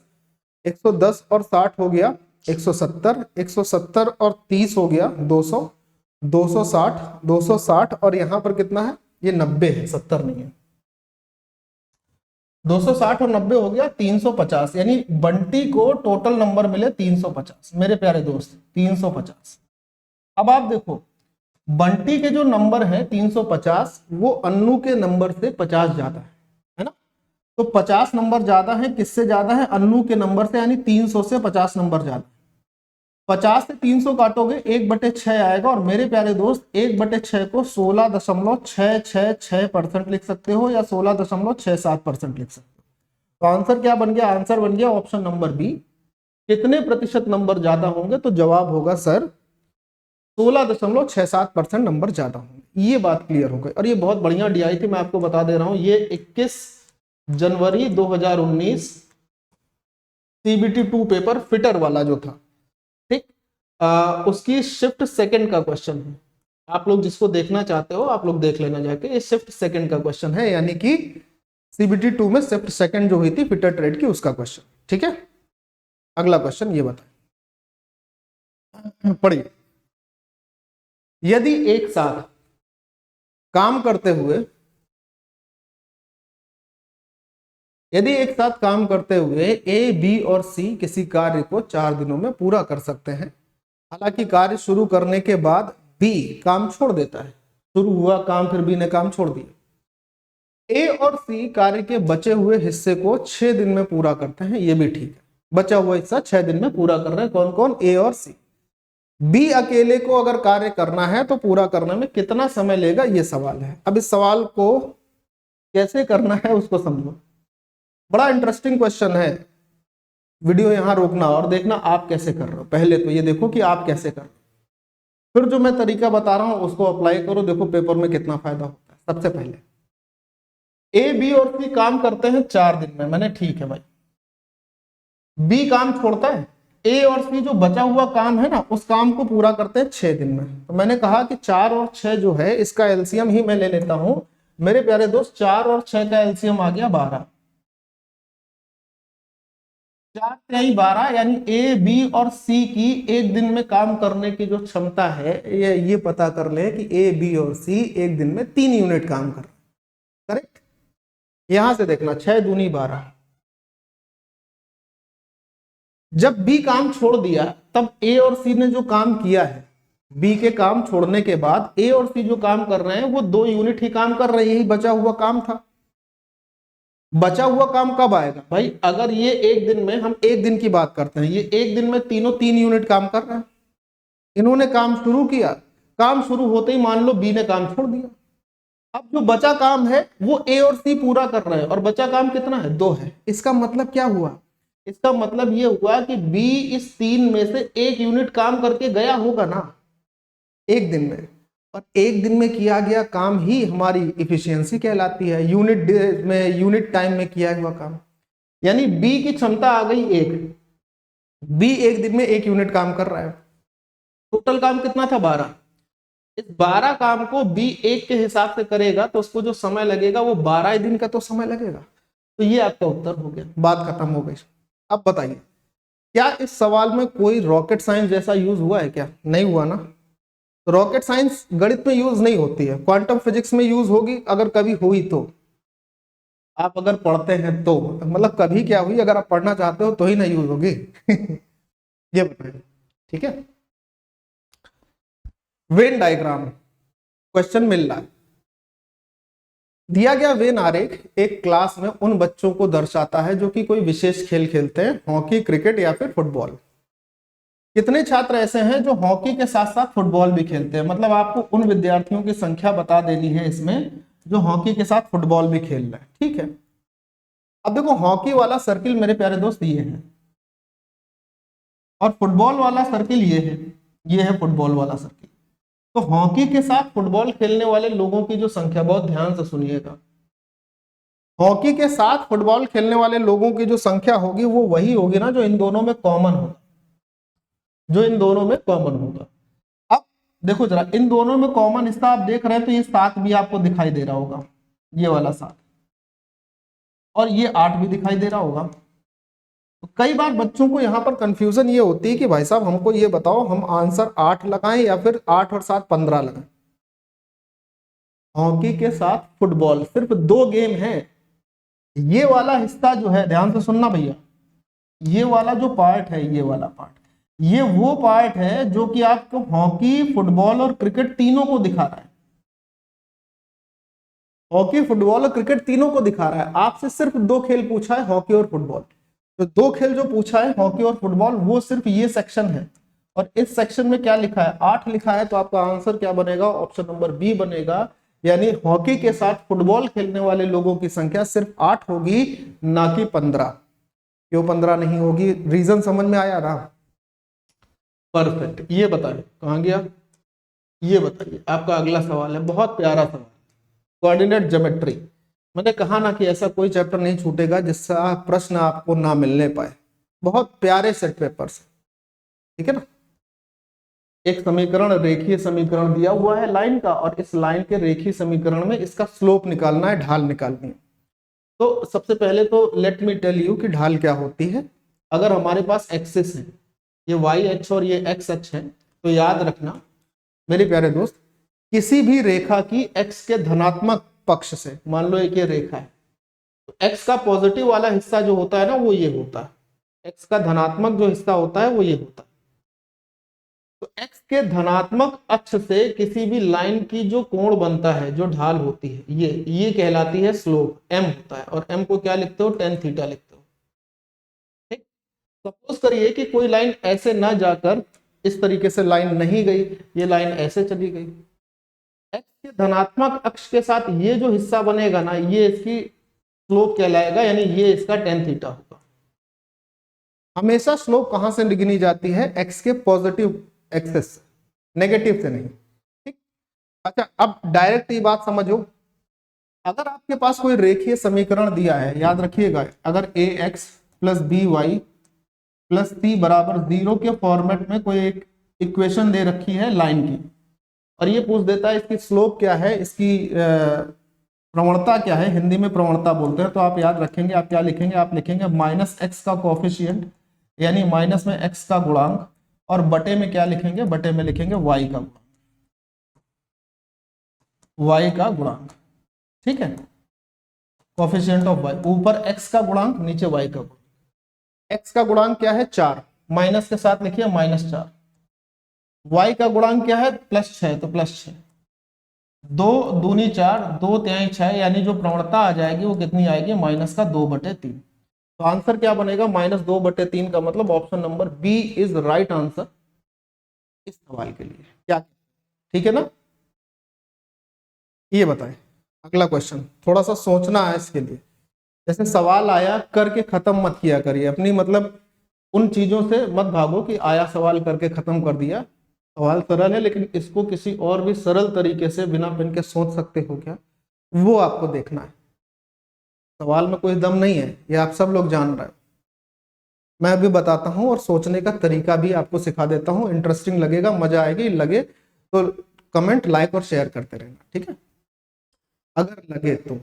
110 और 60 हो गया 170 170 और 30 हो गया 200 260 260 और यहां पर कितना है, ये 90 है, 70 नहीं है। 260 और 90 हो गया 350, यानी बंटी को टोटल नंबर मिले 350। मेरे प्यारे दोस्त 350। अब आप देखो बंटी के जो नंबर है 350 वो अन्नू के नंबर से 50 ज्यादा है ना। तो 50 नंबर ज्यादा है, किससे ज्यादा है? अन्नू के नंबर से, यानी 300 से 50 नंबर ज्यादा। 50 से 300 काटोगे 1/6 आएगा, और मेरे प्यारे दोस्त 1/6 को 16.666% लिख सकते हो या 16.67% लिख सकते हो। तो आंसर क्या बन गया? आंसर बन गया ऑप्शन नंबर बी। कितने प्रतिशत नंबर ज्यादा होंगे? तो जवाब होगा सर 16.67% नंबर ज्यादा होंगे। ये बात क्लियर हो गई। और ये बहुत बढ़िया डीआई थी, मैं आपको बता दे रहा हूं, ये 21 जनवरी 2019 सीबीटी 2 पेपर फिटर वाला जो था, ठीक, उसकी शिफ्ट सेकंड का क्वेश्चन है। आप लोग जिसको देखना चाहते हो आप लोग देख लेना जाके, ये शिफ्ट सेकंड का क्वेश्चन है, यानी कि सीबीटी 2 में शिफ्ट सेकंड जो हुई थी फिटर ट्रेड की, उसका क्वेश्चन। ठीक है, अगला क्वेश्चन ये बताएं, पढ़िए। यदि एक साथ काम करते हुए ए, बी और सी किसी कार्य को 4 दिनों में पूरा कर सकते हैं, हालांकि कार्य शुरू करने के बाद बी काम छोड़ देता है। शुरू हुआ काम, फिर बी ने काम छोड़ दिया। ए और सी कार्य के बचे हुए हिस्से को 6 दिन में पूरा करते हैं, ये भी ठीक है। बचा हुआ हिस्सा 6 दिन में पूरा कर रहे हैं कौन कौन? ए और सी। बी अकेले को अगर कार्य करना है तो पूरा करने में कितना समय लेगा, ये सवाल है। अब इस सवाल को कैसे करना है उसको समझो, बड़ा इंटरेस्टिंग क्वेश्चन है। वीडियो यहां रोकना और देखना आप कैसे कर रहे हो। पहले तो ये देखो कि आप कैसे कर रहे हो, फिर जो मैं तरीका बता रहा हूं उसको अप्लाई करो, देखो पेपर में कितना फायदा होता है। सबसे पहले ए, बी और सी काम करते हैं 4 दिन में, मैंने ठीक है भाई। बी काम छोड़ता है, ए और सी जो बचा हुआ काम है ना उस काम को पूरा करते हैं 6 दिन में। तो मैंने कहा कि 4 और 6 जो है इसका एलसीएम ही मैं ले लेता हूं मेरे प्यारे दोस्त। 4 और 6 का एलसीएम आ गया 12। 4 3 12, यानी ए, बी और सी की एक दिन में काम करने की जो क्षमता है, ये पता कर ले कि ए, बी और सी एक दिन में 3 यूनिट काम कर रहे हैं। करेक्ट। यहां से देखना 6 दूनी 12। जब बी काम छोड़ दिया तब ए और सी ने जो काम किया है, बी के काम छोड़ने के बाद ए और सी जो काम कर रहे हैं वो 2 यूनिट ही काम कर रहे हैं, यही बचा हुआ काम था। बचा हुआ काम कब आएगा भाई? अगर ये एक दिन में, हम एक दिन की बात करते हैं, ये एक दिन में तीनों 3 यूनिट काम कर रहे हैं। इन्होंने काम शुरू किया, काम शुरू होते ही मान लो बी ने काम छोड़ दिया। अब जो बचा काम है वो ए और सी पूरा कर रहे हैं, और बचा काम कितना है? 2 है। इसका मतलब क्या हुआ? इसका मतलब ये हुआ कि बी इस 3 में से 1 यूनिट काम करके गया होगा ना एक दिन में, और एक दिन में किया गया काम ही हमारी इफिशियंसी कहलाती है, यूनिट में, यूनिट टाइम में किया हुआ काम। यानी बी की क्षमता आ गई 1, बी एक दिन में 1 यूनिट काम कर रहा है। टोटल काम कितना था? 12। इस 12 काम को बी 1 के हिसाब से करेगा तो उसको जो समय लगेगा वो 12 दिन का तो समय लगेगा। तो ये आपका उत्तर हो गया, बात खत्म हो गई। अब बताइए, क्या इस सवाल में कोई रॉकेट साइंस जैसा यूज हुआ है क्या? नहीं हुआ ना। रॉकेट साइंस गणित में यूज नहीं होती है, क्वांटम फिजिक्स में यूज होगी अगर कभी हुई तो। आप अगर पढ़ते हैं तो, मतलब कभी क्या हुई, अगर आप पढ़ना चाहते हो तो ही ना यूज होगी। ये बताइए, ठीक है। वेन डायग्राम क्वेश्चन मिल रहा है। दिया गया वेन आरेख एक क्लास में उन बच्चों को दर्शाता है जो कि कोई विशेष खेल खेलते हैं, हॉकी, क्रिकेट या फिर फुटबॉल। कितने छात्र ऐसे हैं जो हॉकी के साथ साथ फुटबॉल भी खेलते हैं? मतलब आपको उन विद्यार्थियों की संख्या बता देनी है इसमें जो हॉकी के साथ फुटबॉल भी खेल रहे हैं, ठीक है। अब देखो हॉकी वाला सर्किल मेरे प्यारे दोस्त ये है, और फुटबॉल वाला सर्किल ये है फुटबॉल वाला सर्किल। तो हॉकी के साथ फुटबॉल खेलने वाले लोगों की जो संख्या, बहुत ध्यान से सुनिएगा, हॉकी के साथ फुटबॉल खेलने वाले लोगों की जो संख्या होगी वो वही होगी ना जो इन दोनों में कॉमन होगा, जो इन दोनों में कॉमन होगा। अब देखो जरा, इन दोनों में कॉमन हिस्सा आप देख रहे हैं तो ये 7 भी आपको दिखाई दे रहा होगा, ये वाला 7, और ये 8 भी दिखाई दे रहा होगा। तो कई बार बच्चों को यहाँ पर कंफ्यूजन ये होती है कि भाई साहब हमको ये बताओ, हम आंसर 8 लगाएं या फिर 8 और 7 15 लगाएं। हॉकी के साथ फुटबॉल सिर्फ 2 गेम है। ये वाला हिस्सा जो है, ध्यान से सुनना भैया, ये वाला जो पार्ट है, ये वाला पार्ट, ये वो पार्ट है जो कि आपको हॉकी, फुटबॉल और क्रिकेट तीनों को दिखा रहा है। हॉकी, फुटबॉल और क्रिकेट तीनों को दिखा रहा है। आपसे सिर्फ दो खेल पूछा है, हॉकी और फुटबॉल। तो दो खेल जो पूछा है हॉकी और फुटबॉल, वो सिर्फ ये सेक्शन है। और इस सेक्शन में क्या लिखा है, 8 लिखा है। तो आपका आंसर क्या बनेगा, ऑप्शन नंबर बी बनेगा। यानी हॉकी के साथ फुटबॉल खेलने वाले लोगों की संख्या सिर्फ 8 होगी, ना कि 15। क्यों 15 नहीं होगी, रीजन समझ में आया ना। परफेक्ट। ये बताइए कहां गया, ये बताइए। आपका अगला सवाल है, बहुत प्यारा सवाल, कोऑर्डिनेट ज्योमेट्री। मैंने कहा ना कि ऐसा कोई चैप्टर नहीं छूटेगा जिसका प्रश्न आपको ना मिलने पाए। बहुत प्यारे सेट पेपर्स, ठीक है ना। एक समीकरण, रेखीय समीकरण दिया हुआ है लाइन का, और इस लाइन के रेखीय समीकरण में इसका स्लोप निकालना है, ढाल निकालनी है। तो सबसे पहले तो लेट मी टेल यू कि ढाल क्या होती है। अगर हमारे पास एक्सिस है, ये वाई अक्ष और ये एक्स अक्ष है, तो याद रखना मेरे प्यारे दोस्त, किसी भी रेखा की एक्स के धनात्मक पक्ष से, मान लो एक ये रेखा है, तो एक्स का पॉजिटिव वाला हिस्सा जो होता है ना, वो ये होता है। एक्स का धनात्मक जो हिस्सा होता है वो ये होता है। तो एक्स के धनात्मक अक्ष से किसी भी लाइन की जो कोण बनता है, जो ढाल होती है, ये कहलाती है स्लोप, एम होता है। और एम को क्या लिखते हो, टेन थीटा लिखते हो। ठीक। सपोज करिए कि कोई लाइन ऐसे ना जाकर इस तरीके से लाइन नहीं गई, ये लाइन ऐसे चली गई। एक्स के धनात्मक अक्ष के साथ ये जो हिस्सा बनेगा ना, ये इसकी स्लोप कहलाएगा, यानी ये इसका टेन थीटा होगा। हमेशा स्लोप कहां से गिनी जाती है, एक्स के पॉजिटिव एक्सेस से, नेगेटिव से नहीं। ठीक। अच्छा, अब डायरेक्ट ये बात समझो। अगर आपके पास कोई रेखीय समीकरण दिया है, याद रखिएगा, अगर A X plus B Y plus C बराबर 0 के फॉर्मेट में कोई एक इक्वेशन दे रखी है लाइन की, और ये पूछ देता है इसकी स्लोप क्या है, इसकी प्रवणता क्या है, हिंदी में प्रवणता बोलते हैं, तो आप याद रखेंगे, आप क्या लिखेंगे, आप लिखेंगे माइनस एक्स का कोफिशियंट, यानी माइनस में एक्स का गुणांक, और बटे में क्या लिखेंगे, बटे में लिखेंगे वाई का गुणांक, वाई का गुणांक। ठीक है, कोफिशियंट ऑफ वाई, ऊपर एक्स का गुणांक, नीचे वाई का गुणांक। एक्स का गुणांक क्या है, 4, माइनस के साथ लिखिए -4। वाई का गुणांक क्या है, +6, तो +6। 2 दूनी 4, 2 तिहाई 6, यानी जो प्रवणता आ जाएगी वो कितनी आएगी, माइनस का 2/3। तो आंसर क्या बनेगा, -2/3 का मतलब option number B is right answer इस सवाल के लिए। क्या, ठीक है ना। ये बताएं, अगला क्वेश्चन थोड़ा सा सोचना है इसके लिए। जैसे सवाल आया करके खत्म मत किया करिए अपनी, मतलब उन चीजों से मत भागो कि आया सवाल करके खत्म कर दिया। सवाल सरल है, लेकिन इसको किसी और भी सरल तरीके से बिना पेन के सोच सकते हो क्या, वो आपको देखना है। सवाल में कोई दम नहीं है, ये आप सब लोग जान रहे हो। मैं अभी बताता हूँ और सोचने का तरीका भी आपको सिखा देता हूँ। इंटरेस्टिंग लगेगा, मजा आएगी, लगे तो कमेंट, लाइक और शेयर करते रहना, ठीक है, अगर लगे तो।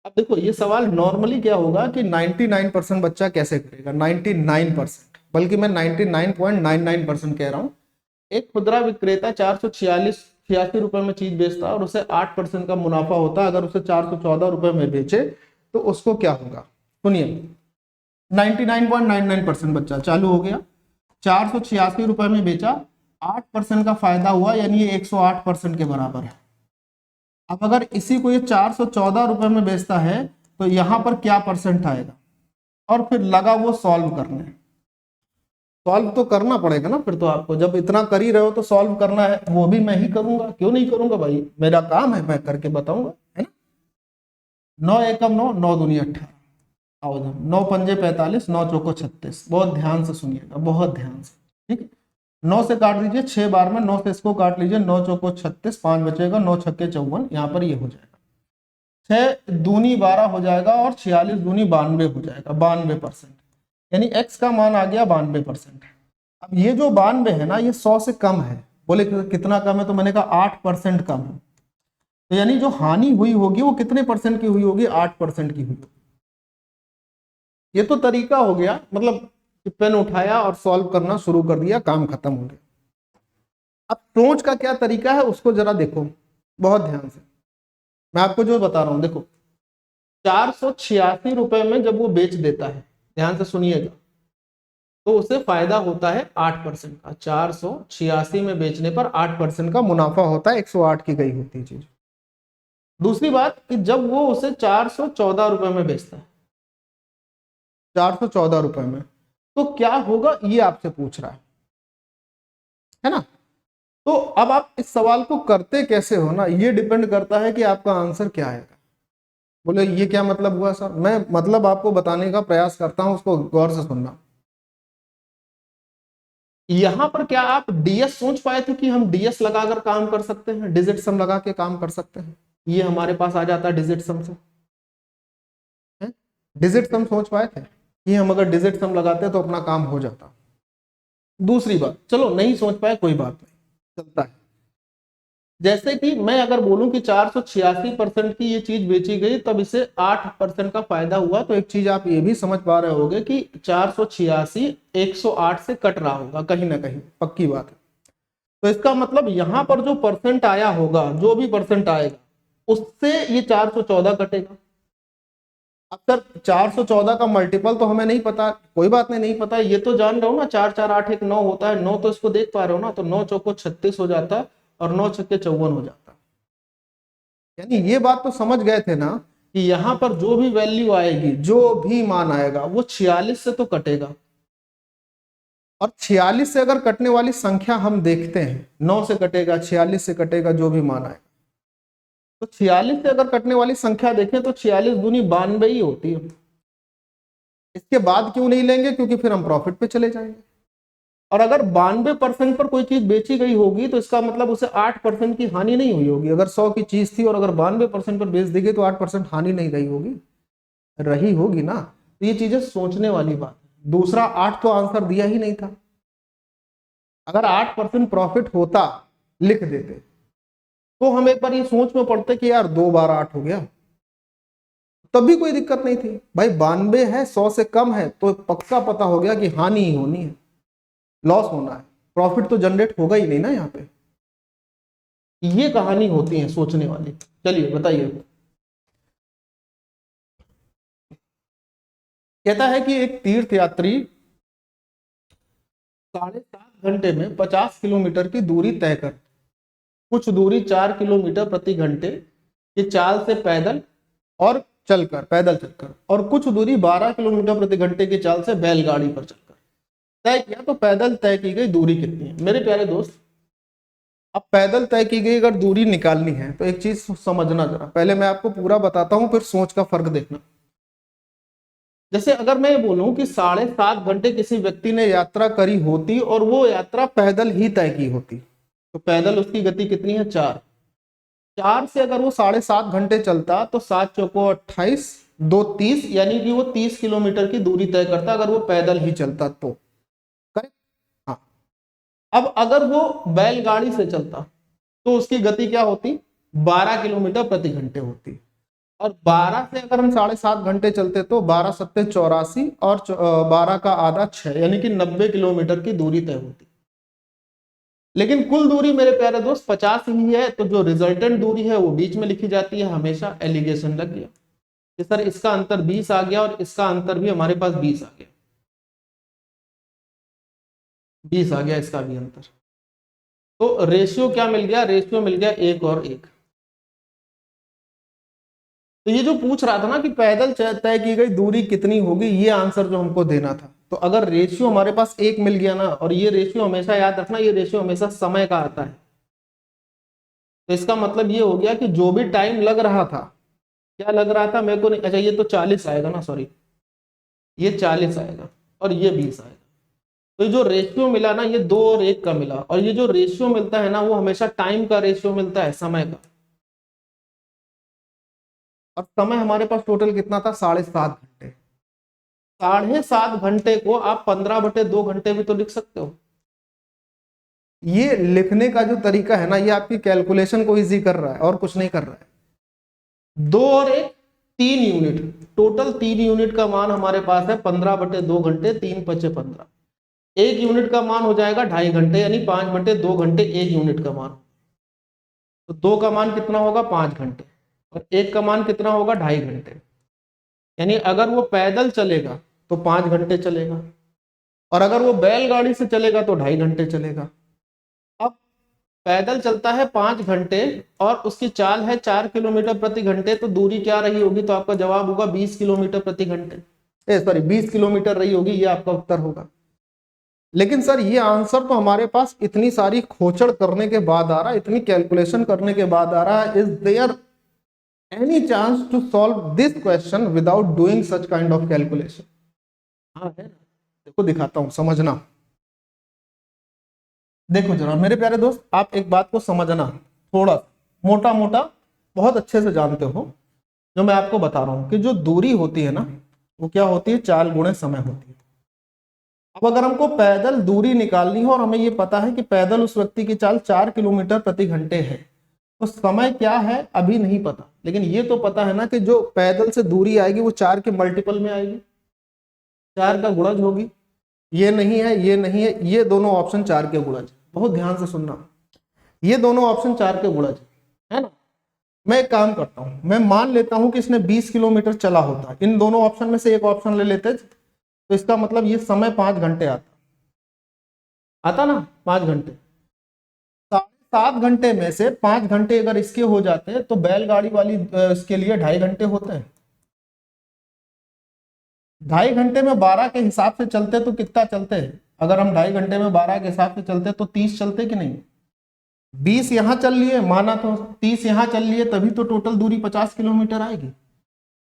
अब देखो, ये सवाल नॉर्मली क्या होगा कि 99% बच्चा कैसे करेगा, 99%, बल्कि मैं 99.99% कह रहा हूँ। एक खुदरा विक्रेता 446 रुपए में चीज बेचता है और उसे 8% का मुनाफा होता है। अगर उसे 414 रुपए में बेचे तो उसको क्या होगा, सुनिए। 99.99% बच्चा चालू हो गया, 486 रुपए में बेचा, 8% का फायदा हुआ, यानी ये 108% के बराबर है। अब अगर इसी को ये 414 रुपए में बेचता है तो यहां पर क्या परसेंट आएगा, और फिर लगा वो सॉल्व करने। सॉल्व तो करना पड़ेगा ना फिर, तो आपको जब इतना कर ही रहे हो तो सॉल्व करना है, वो भी मैं ही करूंगा, क्यों नहीं करूंगा भाई, मेरा काम है, मैं करके बताऊंगा, है ना। 9 एकम 9, 9 दूनी 18, आओ 9 पंजे 45, 9 चौको 36। बहुत ध्यान से सुनिएगा, बहुत ध्यान से, ठीक है। 9 से काट दीजिए 6 बार में, 9 से इसको काट लीजिए, 9 चौको 36, 5 बचेगा, 9 छक्के 54, यहाँ पर ये हो जाएगा। 6 दूनी 12 हो जाएगा, और 46 दूनी 92 हो जाएगा, 92%, यानी एक्स का मान आ गया 92%। अब ये जो 92 है ना, ये 100 से कम है। बोले कितना कम है, तो मैंने कहा 8% कम है। तो यानी जो हानि हुई होगी वो कितने परसेंट की हुई होगी, 8% की हुई होगी। ये तो तरीका हो गया, मतलब पेन उठाया और सॉल्व करना शुरू कर दिया, काम खत्म हो गया। अब सोच का क्या तरीका है उसको जरा देखो बहुत ध्यान से। मैं आपको जो बता रहा हूं देखो, 486 रुपए में जब वो बेच देता है, ध्यान से सुनिएगा, तो उसे फायदा होता है 8% का। 486 में बेचने पर 8% का मुनाफा होता है, 108 की गई होती है चीज। दूसरी बात कि जब वो उसे 414 रुपए में बेचता है, 414 रुपए में, तो क्या होगा ये आपसे पूछ रहा है ना। तो अब आप इस सवाल को करते कैसे हो ना, ये डिपेंड करता है कि आपका आंसर क्या है। बोले ये क्या मतलब हुआ सर, मैं मतलब आपको बताने का प्रयास करता हूं, उसको गौर से सुनना। यहां पर क्या आप डीएस सोच पाए थे कि हम डीएस लगाकर काम कर सकते हैं, डिजिट सम लगा के काम कर सकते हैं, ये हमारे पास आ जाता है डिजिट सम से। डिजिट सम सोच पाए थे कि हम अगर डिजिट सम लगाते तो अपना काम हो जाता। दूसरी बात, चलो नहीं सोच पाए कोई बात नहीं, चलता है। जैसे कि मैं अगर बोलूं कि 486% की ये चीज बेची गई, तब इसे 8% का फायदा हुआ, तो एक चीज आप ये भी समझ पा रहे होगे कि 486 108 से कट रहा होगा कहीं ना कहीं, पक्की बात है। तो इसका मतलब यहां पर जो परसेंट आया होगा, जो भी परसेंट आएगा, उससे ये 414 कटेगा। अब सर 414 का मल्टीपल तो हमें नहीं पता, कोई बात नहीं, नहीं पता, ये तो जान रहा हूं ना, 4 4 8 1 9 होता है, 9 तो इसको देख पा रहे हो ना, तो 9 चौको 36 हो जाता और 9 छक्के 54 हो जाता। यानी ये बात तो समझ गए थे ना कि यहां पर जो भी वैल्यू आएगी, जो भी मान आएगा, वो 46 से तो कटेगा। और 46 से अगर कटने वाली संख्या हम देखते हैं, 9 से कटेगा, 46 से कटेगा, जो भी मान आएगा, तो 46 से अगर कटने वाली संख्या देखें तो 46 दूनी 92 ही होती है। इसके बाद क्यों नहीं लेंगे, क्योंकि फिर हम प्रॉफिट पे चले जाएंगे। और अगर 92% पर कोई चीज बेची गई होगी, तो इसका मतलब उसे 8% की हानि नहीं हुई होगी। अगर 100 की चीज थी और अगर 92% पर बेच दी गई, तो 8% हानि नहीं रही होगी, रही होगी ना। तो ये चीजें सोचने वाली बात है। दूसरा 8 तो आंसर दिया ही नहीं था, अगर 8% प्रॉफिट होता लिख देते, तो हम एक बार ये सोच में पड़ते कि यार 2 बार 8 हो गया, तब भी कोई दिक्कत नहीं थी भाई। 92 है, 100 से कम है, तो पक्का पता हो गया कि हानि ही होनी है, लॉस होना है, प्रॉफिट तो जनरेट होगा ही नहीं ना यहाँ पे। ये कहानी होती है सोचने वाली। चलिए बताइए। कहता है कि एक तीर्थ यात्री 7.5 घंटे में 50 किलोमीटर की दूरी तय कर, कुछ दूरी 4 किलोमीटर प्रति घंटे की चाल से पैदल और चलकर, और कुछ दूरी 12 किलोमीटर प्रति घंटे की चाल से बैलगाड़ी पर चलकर तय किया। तो पैदल तय की गई दूरी कितनी है मेरे प्यारे दोस्त। अब पैदल तय की गई अगर दूरी निकालनी है, तो एक चीज समझना जरा, पहले मैं आपको पूरा बताता हूं, फिर सोच का फर्क देखना। जैसे अगर मैं ये बोलूं कि 7.5 घंटे किसी व्यक्ति ने यात्रा करी होती और वो यात्रा पैदल ही तय की होती, तो पैदल उसकी गति कितनी है, 4। 4 से अगर वो 7.5 घंटे चलता, तो 7 चौको 28, 2 30, यानी कि वो 30 किलोमीटर की दूरी तय करता अगर वो पैदल ही चलता तो। करेक्ट। हाँ। अब अगर वो बैलगाड़ी से चलता, तो उसकी गति क्या होती, 12 किलोमीटर प्रति घंटे होती। और 12 से अगर हम 7.5 घंटे चलते, तो 12 सत्ते 84, और 12 का आधा 6, यानी कि 90 किलोमीटर की दूरी तय होती। लेकिन कुल दूरी मेरे प्यारे दोस्त 50 ही है, तो जो रिजल्टेंट दूरी है वो बीच में लिखी जाती है हमेशा, एलिगेशन लग गया कि सर इसका अंतर 20 आ गया और इसका अंतर भी हमारे पास 20 आ गया, 20 आ गया इसका भी अंतर। तो रेशियो क्या मिल गया, रेशियो मिल गया 1 और 1। तो ये जो पूछ रहा था ना कि पैदल तय की गई दूरी कितनी होगी, ये आंसर जो हमको देना था, तो अगर रेशियो हमारे पास 1 मिल गया ना, और ये रेशियो हमेशा याद रखना, ये रेशियो हमेशा समय का आता है, तो इसका मतलब ये हो गया कि जो भी टाइम लग रहा था, क्या लग रहा था मेरे को नहीं, अच्छा ये तो 40 आएगा ना, सॉरी ये 40 आएगा और ये 20 आएगा। तो ये जो रेशियो मिला ना, ये 2 और 1 का मिला, और ये जो रेशियो मिलता है ना, वो हमेशा टाइम का रेशियो मिलता है, समय का। और समय हमारे पास टोटल कितना था, 7.5 घंटे। 7.5 घंटे को आप 15/2 घंटे भी तो लिख सकते हो। ये लिखने का जो तरीका है ना, ये आपकी कैलकुलेशन को इजी कर रहा है और कुछ नहीं कर रहा है। 2 और 1 3 यूनिट, टोटल 3 यूनिट का मान हमारे पास है 15/2 घंटे, 3×5 = 15। 1 यूनिट का मान हो जाएगा 2.5 घंटे, यानी 5/2 घंटे 1 यूनिट का मान। तो 2 का मान कितना होगा, 5 घंटे, और 1 का मान कितना होगा, 2.5 घंटे। यानी अगर वो पैदल चलेगा तो 5 घंटे चलेगा, और अगर वो बैलगाड़ी से चलेगा तो 2.5 घंटे चलेगा। अब पैदल चलता है 5 घंटे और उसकी चाल है 4 किलोमीटर प्रति घंटे, तो दूरी क्या रही होगी? तो आपका जवाब होगा 20 किलोमीटर प्रति घंटे, सॉरी 20 किलोमीटर रही होगी, ये आपका उत्तर होगा। लेकिन सर ये आंसर तो हमारे पास इतनी सारी खोचड़ करने के बाद आ रहा है, इतनी कैलकुलेशन करने के बाद आ रहा है। Is there any chance to solve this question without doing such kind of calculation? हाँ है ना, देखो दिखाता हूं, समझना। देखो जरा मेरे प्यारे दोस्त, आप एक बात को समझना, थोड़ा मोटा मोटा बहुत अच्छे से जानते हो जो मैं आपको बता रहा हूं कि जो दूरी होती है ना, वो क्या होती है? चाल गुणे समय होती है। अब अगर हमको पैदल दूरी निकालनी हो और हमें ये पता है कि पैदल उस व्यक्ति की चाल 4 किलोमीटर प्रति घंटे है, तो समय क्या है अभी नहीं पता, लेकिन ये तो पता है ना कि जो पैदल से दूरी आएगी वो 4 के मल्टीपल में आएगी, 4 का गुणज होगी। ये नहीं है, ये नहीं है, ये दोनों ऑप्शन 4 के गुणज। बहुत ध्यान से सुनना, ये दोनों ऑप्शन 4 के गुणज है ना। मैं एक काम करता हूं, मैं मान लेता हूं कि इसने 20 किलोमीटर चला होता, इन दोनों ऑप्शन में से एक ऑप्शन ले लेते, तो इसका मतलब ये समय 5 घंटे आता ना, 5 घंटे। 7.5 घंटे में से 5 घंटे अगर इसके हो जाते हैं तो बैलगाड़ी वाली इसके लिए 2.5 घंटे होते हैं। 2.5 घंटे में 12 के हिसाब से चलते तो कितना चलते हैं? अगर हम 2.5 घंटे में 12 के हिसाब से चलते तो 30 चलते कि नहीं? 20 यहां चल लिए माना, तो 30 यहां चल लिए, तभी तो टोटल दूरी 50 किलोमीटर आएगी।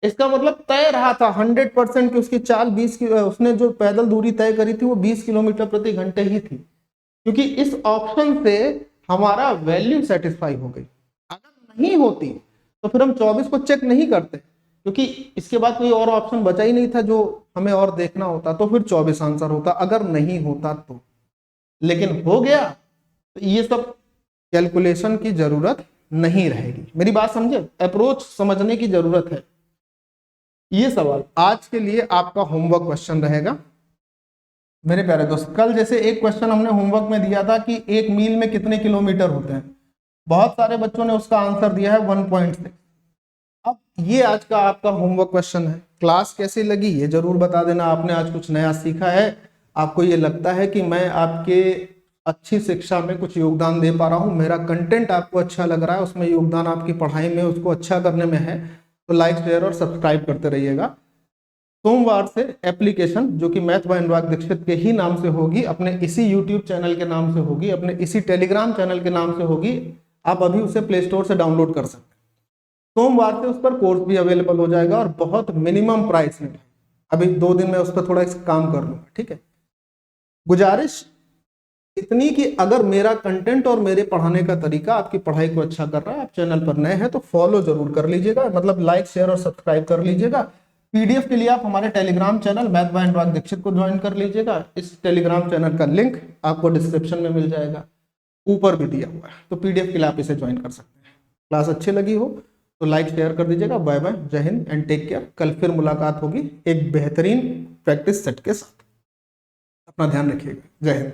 इसका मतलब तय रहा था 100% की उसकी चाल 20 की, उसने जो पैदल दूरी तय करी थी वो 20 किलोमीटर प्रति घंटे ही थी, क्योंकि इस ऑप्शन से हमारा वैल्यू सेटिस्फाई हो गई। अगर नहीं होती तो फिर हम 24 को चेक नहीं करते, क्योंकि इसके बाद कोई और ऑप्शन बचा ही नहीं था जो हमें और देखना होता, तो फिर 24 आंसर होता अगर नहीं होता तो। लेकिन हो गया तो ये सब कैलकुलेशन की जरूरत नहीं रहेगी। मेरी बात समझे, अप्रोच समझने की जरूरत है। ये सवाल आज के लिए आपका होमवर्क क्वेश्चन रहेगा मेरे प्यारे दोस्त। कल जैसे एक क्वेश्चन हमने होमवर्क में दिया था कि 1 मील में कितने किलोमीटर होते हैं, बहुत सारे बच्चों ने उसका आंसर दिया है 1.6। अब ये आज का आपका होमवर्क क्वेश्चन है। क्लास कैसी लगी ये जरूर बता देना, आपने आज कुछ नया सीखा है, आपको ये लगता है कि मैं आपके अच्छी शिक्षा में कुछ योगदान दे पा रहा हूँ, मेरा कंटेंट आपको अच्छा लग रहा है, उसमें योगदान आपकी पढ़ाई में उसको अच्छा करने में है, तो लाइक शेयर और सब्सक्राइब करते रहिएगा। सोमवार से एप्लीकेशन जो कि मैथ बाय अनुराग दीक्षित के ही नाम से होगी, अपने इसी यूट्यूब चैनल के नाम से होगी, अपने इसी टेलीग्राम चैनल के नाम से होगी, आप अभी उसे प्ले स्टोर से डाउनलोड कर सकते हैं। सोमवार से उस पर कोर्स भी अवेलेबल हो जाएगा और बहुत मिनिमम प्राइस में। अभी 2 दिन में उस पर थोड़ा काम कर लूंगा, ठीक है। गुजारिश इतनी कि अगर मेरा कंटेंट और मेरे पढ़ाने का तरीका आपकी पढ़ाई को अच्छा कर रहा है, आप चैनल पर नए हैं तो फॉलो जरूर कर लीजिएगा, मतलब लाइक शेयर और सब्सक्राइब कर लीजिएगा। पीडीएफ के लिए आप हमारे टेलीग्राम चैनल मैथ बाय अनुराग दीक्षित को ज्वाइन कर लीजिएगा। इस टेलीग्राम चैनल का लिंक आपको डिस्क्रिप्शन में मिल जाएगा, ऊपर भी दिया हुआ है, तो पीडीएफ के लिए आप इसे ज्वाइन कर सकते हैं। क्लास अच्छी लगी हो तो लाइक शेयर कर दीजिएगा। बाय बाय, जय हिंद एंड टेक केयर। कल फिर मुलाकात होगी एक बेहतरीन प्रैक्टिस सेट के साथ। अपना ध्यान रखिएगा। जय हिंद।